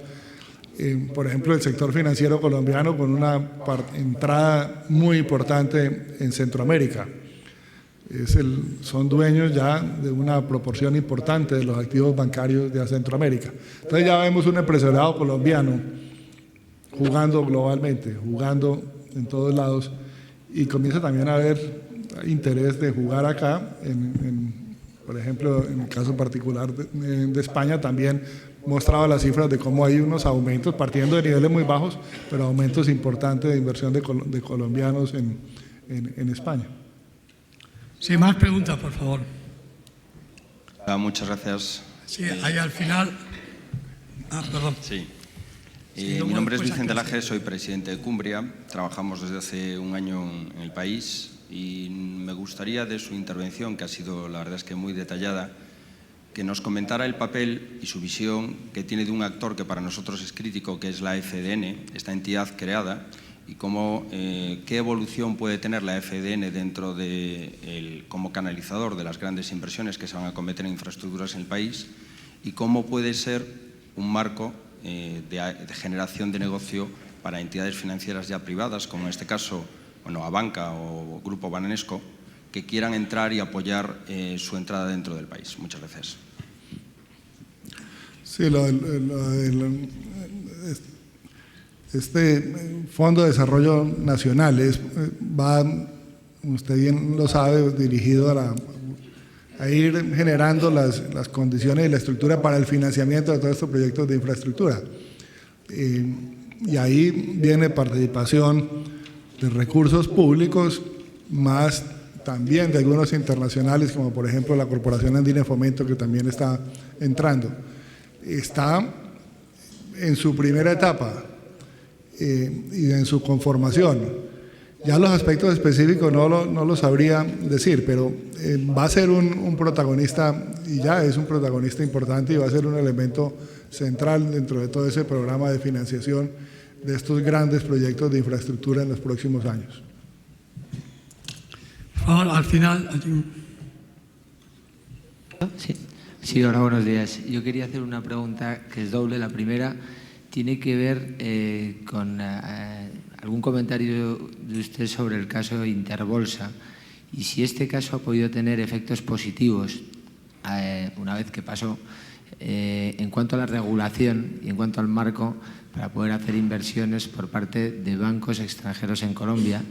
por ejemplo, el sector financiero colombiano con una entrada muy importante en Centroamérica. Son dueños ya de una proporción importante de los activos bancarios de Centroamérica. Entonces ya vemos un empresariado colombiano jugando globalmente, jugando en todos lados, y comienza también a haber interés de jugar acá, por ejemplo, en el caso particular de España también mostraba las cifras de cómo hay unos aumentos, partiendo de niveles muy bajos, pero aumentos importantes de inversión de colombianos en España. Sí, más preguntas, por favor. Muchas gracias. Sí, ahí al final. Perdón. Sí. Mi nombre es Vicente Laje, soy presidente de Cumbria. Trabajamos desde hace un año en el país y me gustaría, de su intervención, que ha sido, la verdad es que muy detallada, que nos comentara el papel y su visión que tiene de un actor que para nosotros es crítico, que es la FDN, esta entidad creada, y qué evolución puede tener la FEDN dentro como canalizador de las grandes inversiones que se van a cometer en infraestructuras en el país, y cómo puede ser un marco de generación de negocio para entidades financieras ya privadas, como en este caso Abanca o Grupo Banesco, que quieran entrar y apoyar su entrada dentro del país. Muchas gracias. Sí, este Fondo de Desarrollo Nacional va, usted bien lo sabe, dirigido a ir generando las condiciones y la estructura para el financiamiento de todos estos proyectos de infraestructura. Y ahí viene participación de recursos públicos, más también de algunos internacionales, como por ejemplo la Corporación Andina de Fomento, que también está entrando. Está en su primera etapa y en su conformación. Ya los aspectos específicos no lo sabría decir, pero va a ser un protagonista, y ya es un protagonista importante, y va a ser un elemento central dentro de todo ese programa de financiación de estos grandes proyectos de infraestructura en los próximos años. Por favor, al final. Sí, hola, buenos días. Yo quería hacer una pregunta que es doble. La primera tiene que ver con algún comentario de usted sobre el caso Interbolsa, y si este caso ha podido tener efectos positivos una vez que pasó en cuanto a la regulación y en cuanto al marco para poder hacer inversiones por parte de bancos extranjeros en Colombia,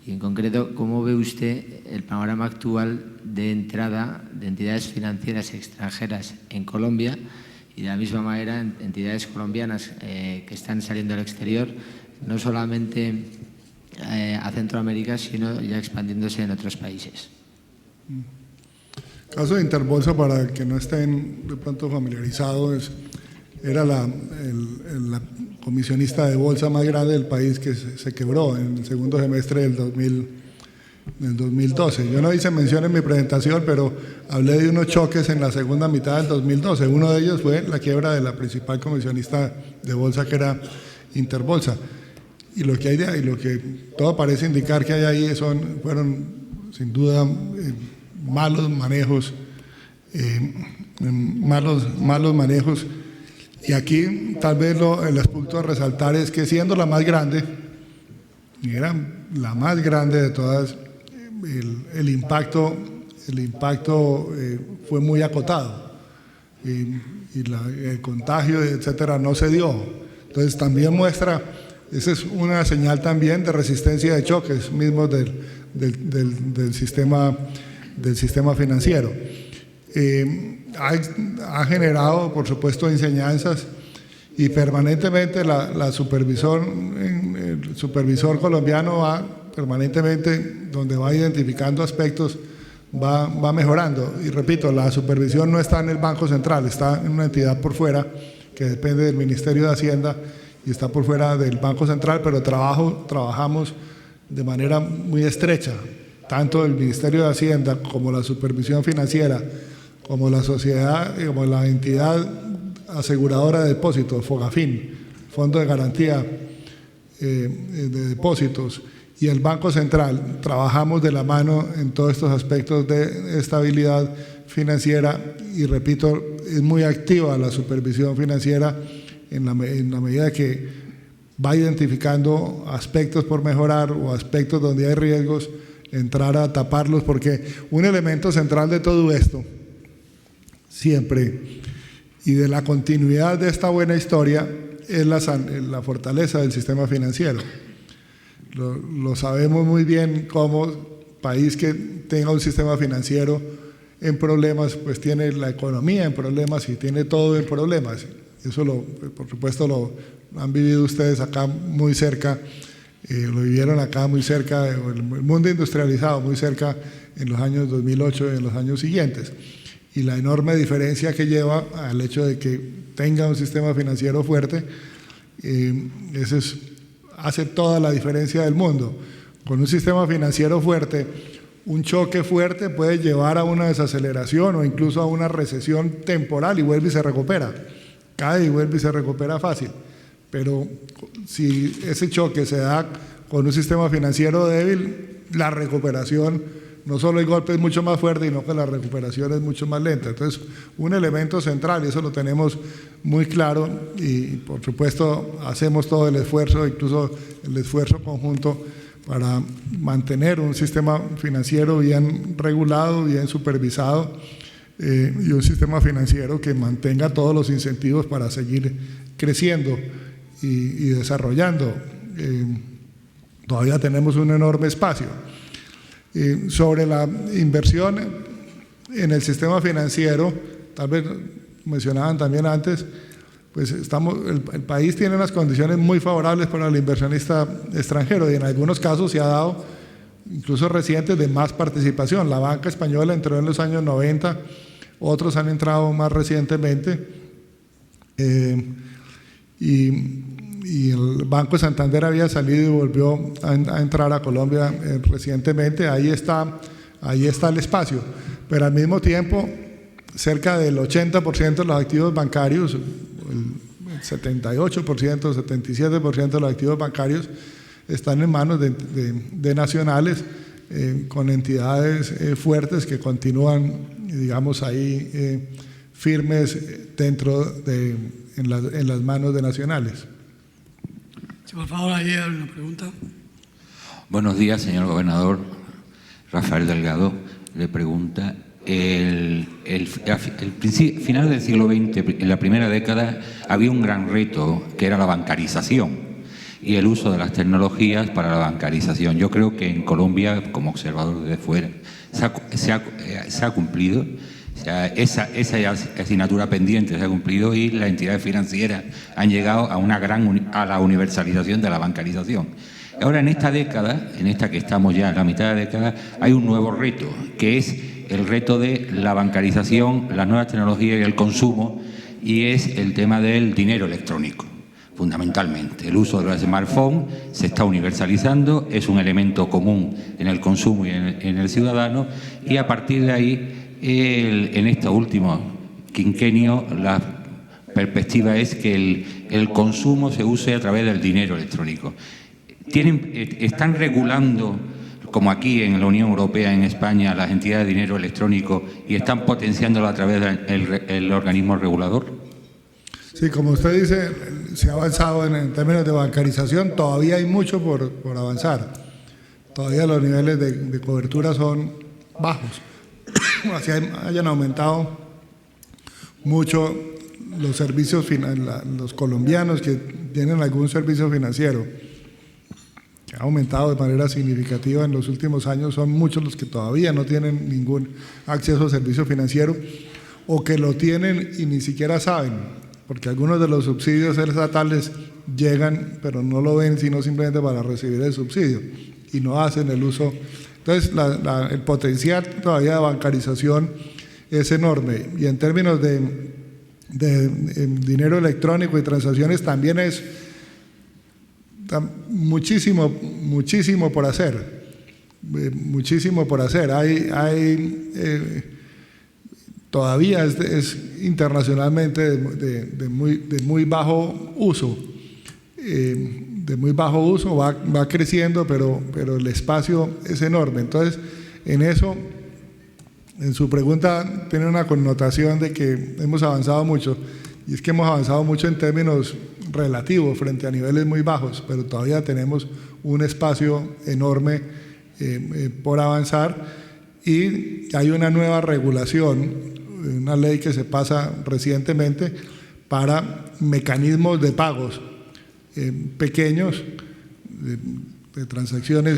y en concreto, ¿cómo ve usted el panorama actual de entrada de entidades financieras extranjeras en Colombia, y de la misma manera entidades colombianas que están saliendo al exterior, no solamente a Centroamérica, sino ya expandiéndose en otros países? El caso de Interbolsa, para que no estén de pronto familiarizados, era la comisionista de bolsa más grande del país, que se quebró en el segundo semestre del 2012. Yo no hice mención en mi presentación, pero hablé de unos choques en la segunda mitad del 2012. Uno de ellos fue la quiebra de la principal comisionista de bolsa, que era Interbolsa. Y lo que hay de ahí, lo que todo parece indicar que hay ahí, fueron sin duda malos manejos, malos manejos. Y aquí tal vez el aspecto a resaltar es que, siendo la más grande, y era la más grande de todas, el impacto fue muy acotado, y el contagio, etcétera, no se dio. Entonces también muestra, esa es una señal también de resistencia de choques mismos del sistema financiero. Ha generado, por supuesto, enseñanzas, y permanentemente el supervisor colombiano va permanentemente, donde va identificando aspectos, va mejorando. Y repito, la supervisión no está en el Banco Central, está en una entidad por fuera que depende del Ministerio de Hacienda y está por fuera del Banco Central, pero trabajamos de manera muy estrecha, tanto el Ministerio de Hacienda como la supervisión financiera, como la sociedad, como la entidad aseguradora de depósitos, FOGAFIN, Fondo de Garantía de Depósitos, y el Banco Central. Trabajamos de la mano en todos estos aspectos de estabilidad financiera, y repito, es muy activa la supervisión financiera en la medida que va identificando aspectos por mejorar o aspectos donde hay riesgos, entrar a taparlos, porque un elemento central de todo esto siempre, y de la continuidad de esta buena historia, es la fortaleza del sistema financiero. Lo sabemos muy bien, como país que tenga un sistema financiero en problemas, pues tiene la economía en problemas y tiene todo en problemas. Eso por supuesto lo han vivido ustedes acá muy cerca, lo vivieron acá muy cerca, el mundo industrializado muy cerca en los años 2008 y en los años siguientes. Y la enorme diferencia que lleva al hecho de que tenga un sistema financiero fuerte, eso hace toda la diferencia del mundo. Con un sistema financiero fuerte, un choque fuerte puede llevar a una desaceleración o incluso a una recesión temporal, y vuelve y se recupera, cae y vuelve y se recupera fácil. Pero si ese choque se da con un sistema financiero débil, la recuperación, no solo el golpe es mucho más fuerte, sino que la recuperación es mucho más lenta. Entonces, un elemento central, y eso lo tenemos muy claro, y por supuesto hacemos todo el esfuerzo, incluso el esfuerzo conjunto, para mantener un sistema financiero bien regulado, bien supervisado, y un sistema financiero que mantenga todos los incentivos para seguir creciendo y desarrollando. Todavía tenemos un enorme espacio. Sobre la inversión en el sistema financiero, tal vez mencionaban también antes, pues el país tiene unas condiciones muy favorables para el inversionista extranjero y en algunos casos se ha dado, incluso recientes, de más participación. La banca española entró en los años 90, otros han entrado más recientemente, y el Banco de Santander había salido y volvió a entrar a Colombia recientemente. Ahí está el espacio, pero al mismo tiempo cerca del 80% de los activos bancarios, el 78%, 77% de los activos bancarios están en manos de nacionales, con entidades fuertes que continúan, digamos, ahí firmes en las manos de nacionales. Sí, por favor, ahí hay una pregunta. Buenos días, señor gobernador. Rafael Delgado le pregunta. Final del siglo XX, en la primera década, había un gran reto que era la bancarización y el uso de las tecnologías para la bancarización. Yo creo que en Colombia, como observador desde fuera, se ha cumplido. O sea, esa asignatura pendiente se ha cumplido y las entidades financieras han llegado a la universalización de la bancarización. Ahora, en esta década, en esta que estamos ya en la mitad de la década, hay un nuevo reto, que es el reto de la bancarización, las nuevas tecnologías y el consumo, y es el tema del dinero electrónico, fundamentalmente. El uso de los smartphones se está universalizando, es un elemento común en el consumo y en el ciudadano, y a partir de ahí, en este último quinquenio, la perspectiva es que el consumo se use a través del dinero electrónico. Están regulando, como aquí en la Unión Europea, en España, las entidades de dinero electrónico y están potenciándolo a través del organismo regulador. Sí, como usted dice, se ha avanzado en términos de bancarización, todavía hay mucho por avanzar. Todavía los niveles de cobertura son bajos. Así hayan aumentado mucho los servicios, los colombianos que tienen algún servicio financiero, que ha aumentado de manera significativa en los últimos años, son muchos los que todavía no tienen ningún acceso a servicio financiero o que lo tienen y ni siquiera saben, porque algunos de los subsidios estatales llegan, pero no lo ven sino simplemente para recibir el subsidio y no hacen el uso. Entonces, el potencial todavía de bancarización es enorme y en términos de dinero electrónico y transacciones también es muchísimo por hacer. Muchísimo por hacer. Todavía es internacionalmente de muy bajo uso. De muy bajo uso, va creciendo, pero el espacio es enorme. Entonces, en su pregunta tiene una connotación de que hemos avanzado mucho, y es que hemos avanzado mucho en términos relativos frente a niveles muy bajos, pero todavía tenemos un espacio enorme por avanzar, y hay una nueva regulación, una ley que se pasa recientemente para mecanismos de pagos pequeños, de transacciones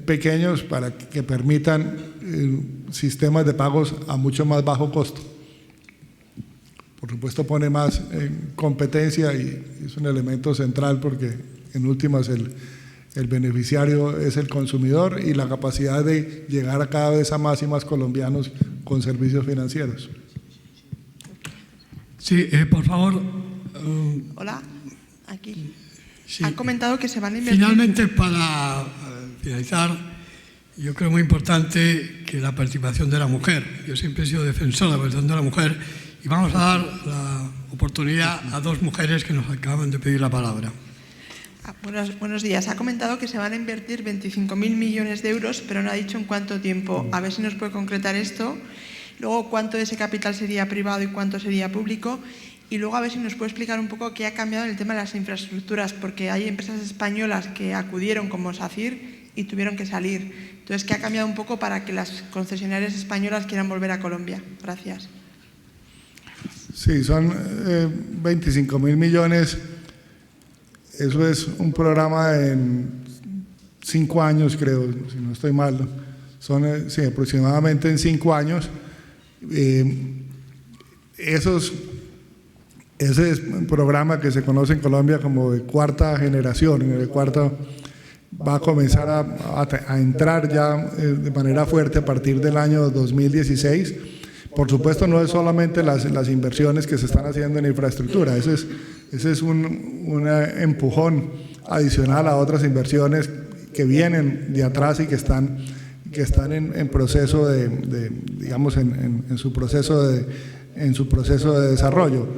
pequeños, para que permitan sistemas de pagos a mucho más bajo costo. Por supuesto pone más competencia y es un elemento central porque en últimas el beneficiario es el consumidor y la capacidad de llegar a cada vez a más y más colombianos con servicios financieros. Sí, por favor. Hola, aquí. Sí. Han comentado que se van a invertir. Finalmente, para finalizar, yo creo muy importante que la participación de la mujer. Yo siempre he sido defensor de la participación de la mujer y vamos a dar la oportunidad a dos mujeres que nos acaban de pedir la palabra. Buenos días. Ha comentado que se van a invertir 25.000 millones de euros, pero no ha dicho en cuánto tiempo. A ver si nos puede concretar esto. Luego, cuánto de ese capital sería privado y cuánto sería público. Y luego, a ver si nos puede explicar un poco qué ha cambiado en el tema de las infraestructuras, porque hay empresas españolas que acudieron como SACIR y tuvieron que salir. Entonces, ¿qué ha cambiado un poco para que las concesionarias españolas quieran volver a Colombia? Gracias. Sí, son 25.000 millones. Eso es un programa en 5 años, creo, si no estoy mal. Son aproximadamente en 5 años. Ese es un programa que se conoce en Colombia como de cuarta generación. En el cuarto va a comenzar a entrar ya de manera fuerte a partir del año 2016. Por supuesto, no es solamente las inversiones que se están haciendo en infraestructura, ese es un empujón adicional a otras inversiones que vienen de atrás y que están en proceso digamos, en su proceso de desarrollo.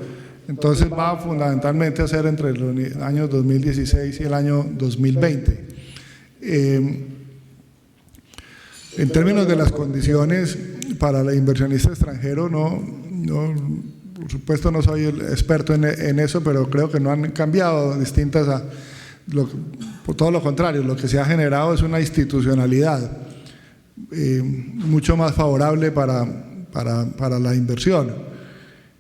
Entonces va fundamentalmente a ser entre el año 2016 y el año 2020. En términos de las condiciones para el inversionista extranjero, por supuesto no soy el experto en eso, pero creo que no han cambiado distintas a por todo lo contrario, lo que se ha generado es una institucionalidad mucho más favorable para la inversión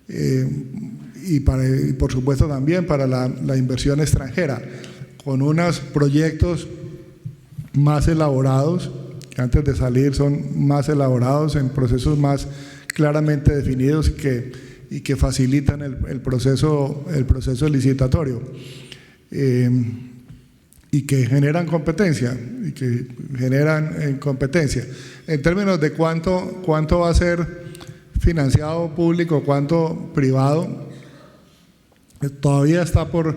y por supuesto también para la inversión extranjera, con unos proyectos más elaborados, que antes de salir son más elaborados en procesos más claramente definidos y que facilitan el proceso licitatorio y que generan competencia En términos de cuánto va a ser financiado público, cuánto privado, todavía está por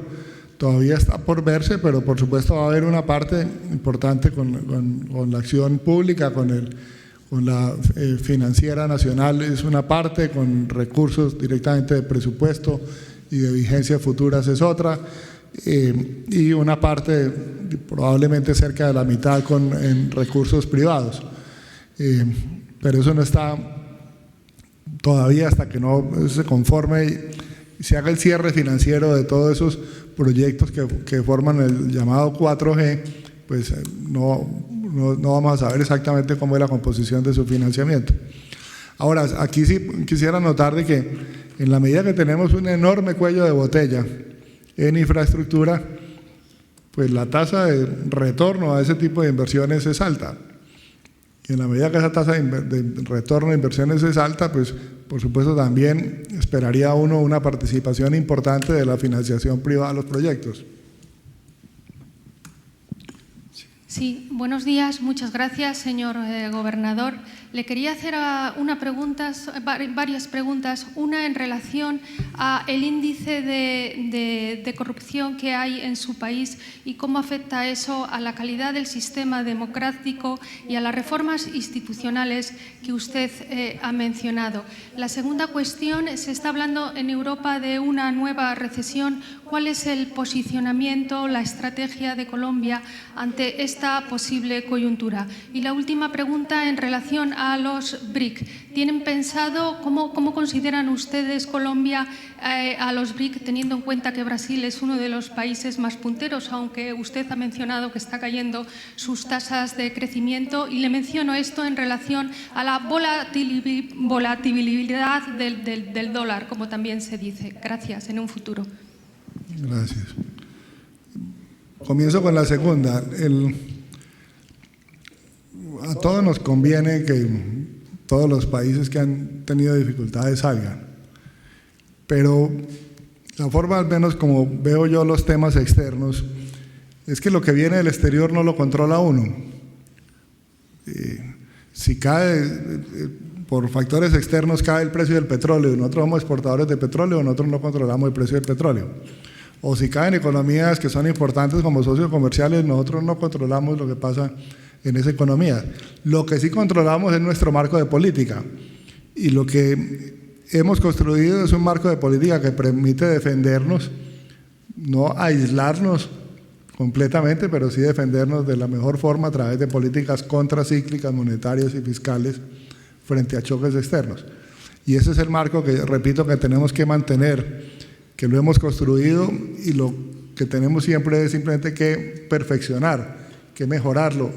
verse, pero por supuesto va a haber una parte importante con la acción pública, con la financiera nacional es una parte, con recursos directamente de presupuesto y de vigencia futuras es otra, y una parte probablemente cerca de la mitad en recursos privados. Pero eso no está todavía hasta que no se conforme y se haga el cierre financiero de todos esos proyectos que forman el llamado 4G, pues no vamos a saber exactamente cómo es la composición de su financiamiento. Ahora, aquí sí quisiera notar de que en la medida que tenemos un enorme cuello de botella en infraestructura, pues la tasa de retorno a ese tipo de inversiones es alta. Y en la medida que esa tasa de retorno de inversiones es alta, pues por supuesto también esperaría uno una participación importante de la financiación privada de los proyectos. Sí, buenos días, muchas gracias, señor gobernador. Le quería hacer varias preguntas, una en relación al índice de corrupción que hay en su país y cómo afecta eso a la calidad del sistema democrático y a las reformas institucionales que usted ha mencionado. La segunda cuestión, se está hablando en Europa de una nueva recesión. ¿Cuál es el posicionamiento, la estrategia de Colombia ante esta posible coyuntura? Y la última pregunta en relación a los BRIC. ¿Tienen pensado cómo consideran ustedes Colombia a los BRIC, teniendo en cuenta que Brasil es uno de los países más punteros, aunque usted ha mencionado que está cayendo sus tasas de crecimiento? Y le menciono esto en relación a la volatilidad del dólar, como también se dice. Gracias, en un futuro. Gracias. Comienzo con la segunda. A todos nos conviene que todos los países que han tenido dificultades salgan, pero la forma, al menos como veo yo los temas externos, es que lo que viene del exterior no lo controla uno. Si cae, por factores externos cae el precio del petróleo, y nosotros somos exportadores de petróleo, nosotros no controlamos el precio del petróleo. O si caen economías que son importantes como socios comerciales, nosotros no controlamos lo que pasa en esa economía. Lo que sí controlamos es nuestro marco de política, y lo que hemos construido es un marco de política que permite defendernos, no aislarnos completamente, pero sí defendernos de la mejor forma a través de políticas contracíclicas, monetarias y fiscales frente a choques externos. Y ese es el marco que, repito, que tenemos que mantener, que lo hemos construido y lo que tenemos siempre es simplemente que perfeccionar, que mejorarlo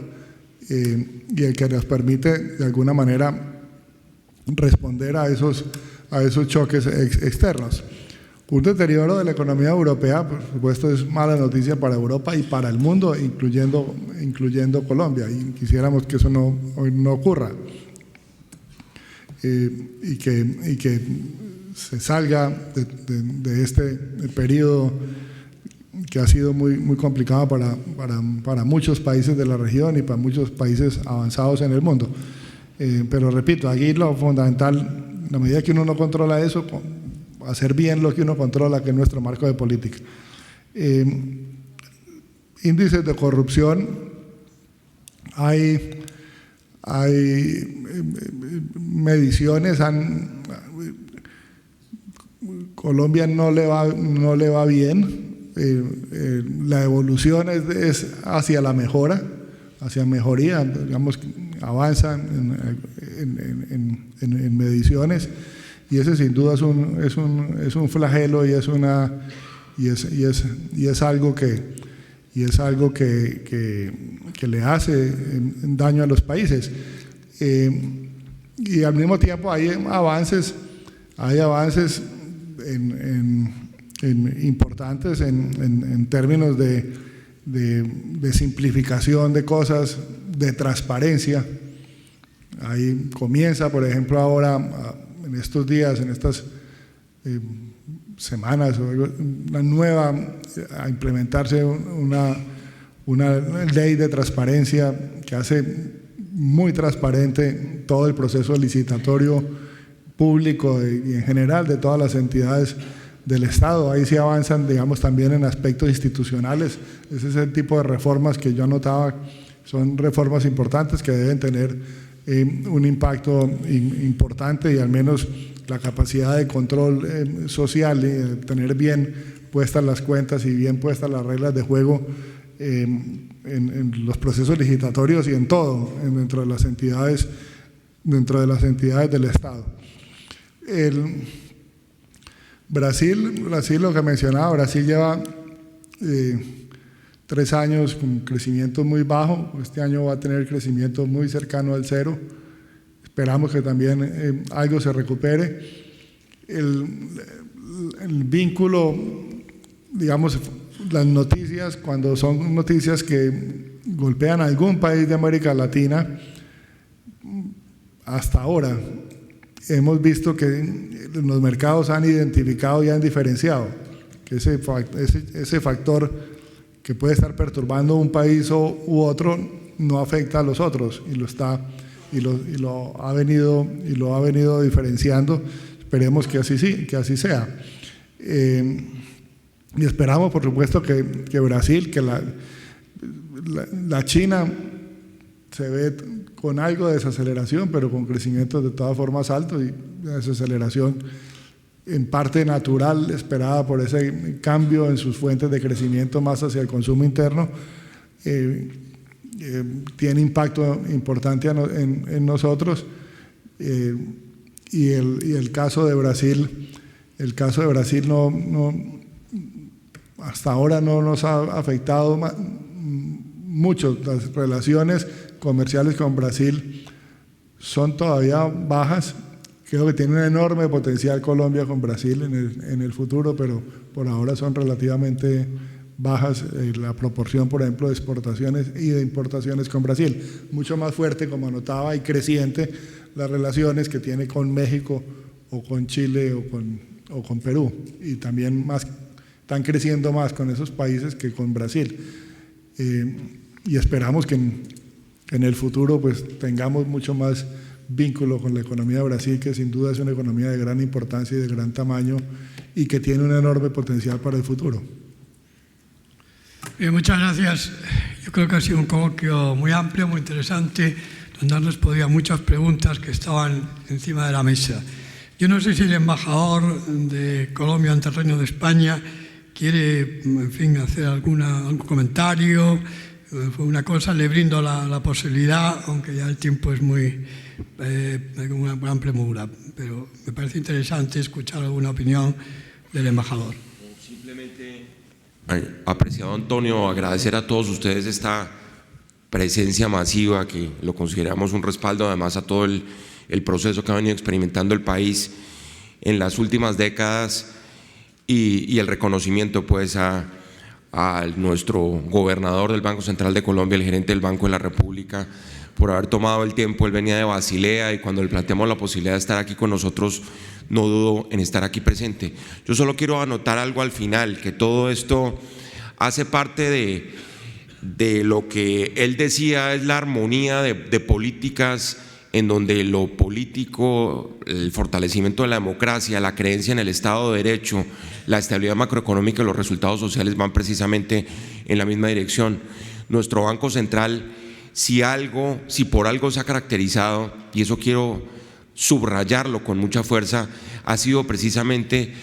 y el que nos permite de alguna manera responder a esos choques externos. Un deterioro de la economía europea, por supuesto, es mala noticia para Europa y para el mundo, incluyendo Colombia, y quisiéramos que eso no ocurra. Y que se salga de este periodo que ha sido muy complicado para muchos países de la región y para muchos países avanzados en el mundo. Pero repito, aquí lo fundamental, en la medida que uno no controla eso, hacer bien lo que uno controla, que es nuestro marco de política. Índices de corrupción, hay mediciones, Colombia no le va bien, la evolución es hacia la mejora, hacia mejoría, digamos, avanzan en mediciones, y ese sin duda es un flagelo y es algo que le hace daño a los países. Y al mismo tiempo hay avances importantes en términos de simplificación de cosas, de transparencia. Ahí comienza, por ejemplo, ahora en estos días, en estas semanas, a implementarse una ley de transparencia que hace muy transparente todo el proceso licitatorio público y en general de todas las entidades del Estado. Ahí sí avanzan, digamos, también en aspectos institucionales. Ese es el tipo de reformas que yo anotaba, son reformas importantes que deben tener un impacto importante y al menos la capacidad de control social y tener bien puestas las cuentas y bien puestas las reglas de juego en los procesos licitatorios y en todo, dentro de las entidades del Estado. Brasil, lo que mencionaba, Brasil lleva 3 años con crecimiento muy bajo. Este año va a tener crecimiento muy cercano al cero. Esperamos que también algo se recupere. El vínculo, digamos, las noticias, cuando son noticias que golpean a algún país de América Latina, hasta ahora hemos visto que los mercados han identificado y han diferenciado que ese factor que puede estar perturbando un país u otro no afecta a los otros y lo ha venido diferenciando. Esperemos que así sea. Y esperamos, por supuesto, que Brasil, que la China se ve con algo de desaceleración, pero con crecimientos de todas formas altos y desaceleración en parte natural, esperada por ese cambio en sus fuentes de crecimiento más hacia el consumo interno, tiene impacto importante en nosotros. Y el caso de Brasil, hasta ahora no nos ha afectado mucho. Las relaciones comerciales con Brasil son todavía bajas. Creo que tiene un enorme potencial Colombia con Brasil en el futuro, pero por ahora son relativamente bajas la proporción, por ejemplo, de exportaciones y de importaciones con Brasil. Mucho más fuerte, como anotaba, y creciente las relaciones que tiene con México o con Chile o con Perú. Y también están creciendo más con esos países que con Brasil. Y esperamos que en el futuro pues tengamos mucho más vínculo con la economía de Brasil, que sin duda es una economía de gran importancia y de gran tamaño y que tiene un enorme potencial para el futuro. Bien, muchas gracias. Yo creo que ha sido un coloquio muy amplio, muy interesante, donde han respondido a muchas preguntas que estaban encima de la mesa. Yo no sé si el embajador de Colombia en terreno de España quiere, en fin, hacer algún comentario, una cosa, le brindo la posibilidad, aunque ya el tiempo es muy una gran premura, pero me parece interesante escuchar alguna opinión del embajador. Simplemente, apreciado Antonio, agradecer a todos ustedes esta presencia masiva, que lo consideramos un respaldo además a todo el proceso que ha venido experimentando el país en las últimas décadas, y el reconocimiento pues a nuestro gobernador del Banco Central de Colombia, el gerente del Banco de la República, por haber tomado el tiempo. Él venía de Basilea y cuando le planteamos la posibilidad de estar aquí con nosotros, no dudó en estar aquí presente. Yo solo quiero anotar algo al final, que todo esto hace parte de lo que él decía es la armonía de políticas en donde lo político, el fortalecimiento de la democracia, la creencia en el Estado de Derecho, la estabilidad macroeconómica y los resultados sociales van precisamente en la misma dirección. Nuestro Banco Central, si por algo se ha caracterizado, y eso quiero subrayarlo con mucha fuerza, ha sido precisamente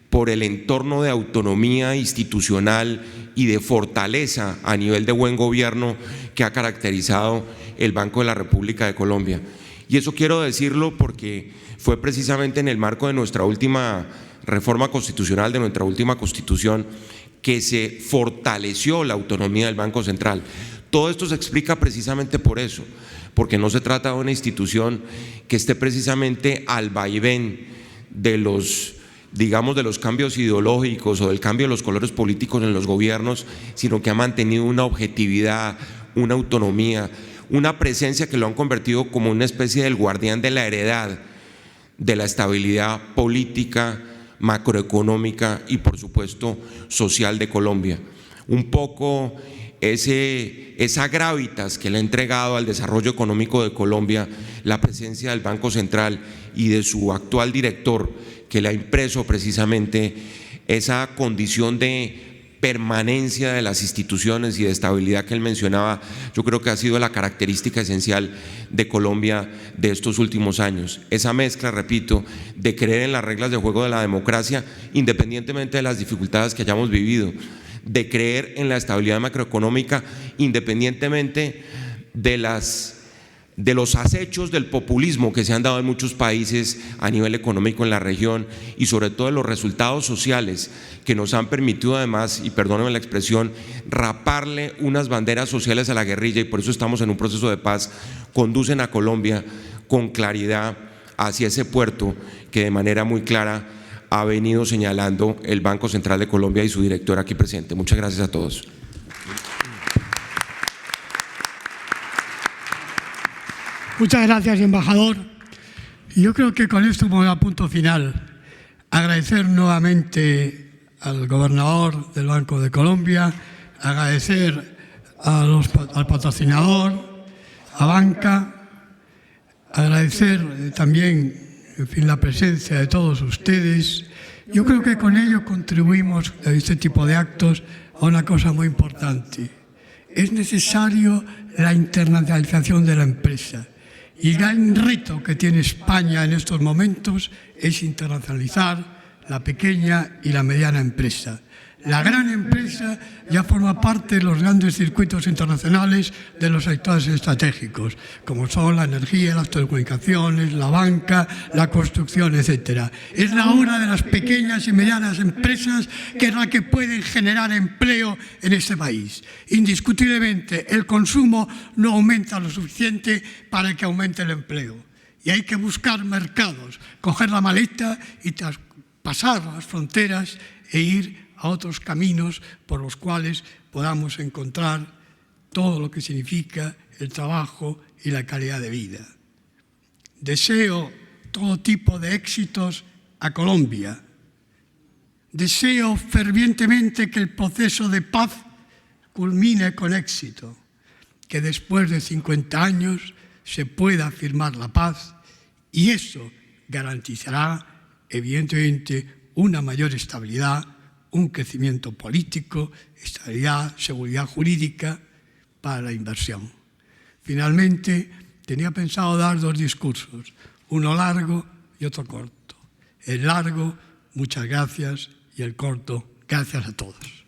por el entorno de autonomía institucional y de fortaleza a nivel de buen gobierno que ha caracterizado el Banco de la República de Colombia. Y eso quiero decirlo porque fue precisamente en el marco de nuestra última reforma constitucional, de nuestra última constitución, que se fortaleció la autonomía del Banco Central. Todo esto se explica precisamente por eso, porque no se trata de una institución que esté precisamente al vaivén de los cambios ideológicos o del cambio de los colores políticos en los gobiernos, sino que ha mantenido una objetividad, una autonomía, una presencia que lo han convertido como una especie del guardián de la heredad, de la estabilidad política, macroeconómica y por supuesto social de Colombia. Un poco esa gravitas que le ha entregado al desarrollo económico de Colombia la presencia del Banco Central y de su actual director, que le ha impreso precisamente esa condición de permanencia de las instituciones y de estabilidad que él mencionaba. Yo creo que ha sido la característica esencial de Colombia de estos últimos años. Esa mezcla, repito, de creer en las reglas de juego de la democracia, independientemente de las dificultades que hayamos vivido, de creer en la estabilidad macroeconómica, independientemente de los acechos del populismo que se han dado en muchos países a nivel económico en la región, y sobre todo de los resultados sociales que nos han permitido además, y perdónenme la expresión, raparle unas banderas sociales a la guerrilla, y por eso estamos en un proceso de paz, conducen a Colombia con claridad hacia ese puerto que de manera muy clara ha venido señalando el Banco Central de Colombia y su director aquí presente. Muchas gracias a todos. Muchas gracias, embajador. Yo creo que con esto vamos a punto final. Agradecer nuevamente al gobernador del Banco de Colombia, agradecer al patrocinador, a Banca, agradecer también, en fin, la presencia de todos ustedes. Yo creo que con ello contribuimos a este tipo de actos a una cosa muy importante. Es necesario la internacionalización de la empresa. Y el gran reto que tiene España en estos momentos es internacionalizar la pequeña y la mediana empresa. La gran empresa ya forma parte de los grandes circuitos internacionales de los sectores estratégicos, como son la energía, las telecomunicaciones, la banca, la construcción, etc. Es la hora de las pequeñas y medianas empresas, que es la que pueden generar empleo en este país. Indiscutiblemente, el consumo no aumenta lo suficiente para que aumente el empleo. Y hay que buscar mercados, coger la maleta y traspasar las fronteras e ir a otros caminos por los cuales podamos encontrar todo lo que significa el trabajo y la calidad de vida. Deseo todo tipo de éxitos a Colombia. Deseo fervientemente que el proceso de paz culmine con éxito, que después de 50 años se pueda firmar la paz, y eso garantizará, evidentemente, una mayor estabilidad, un crecimiento político, estabilidad, seguridad jurídica para la inversión. Finalmente, tenía pensado dar dos discursos, uno largo y otro corto. El largo, muchas gracias, y el corto, gracias. Gracias a todos.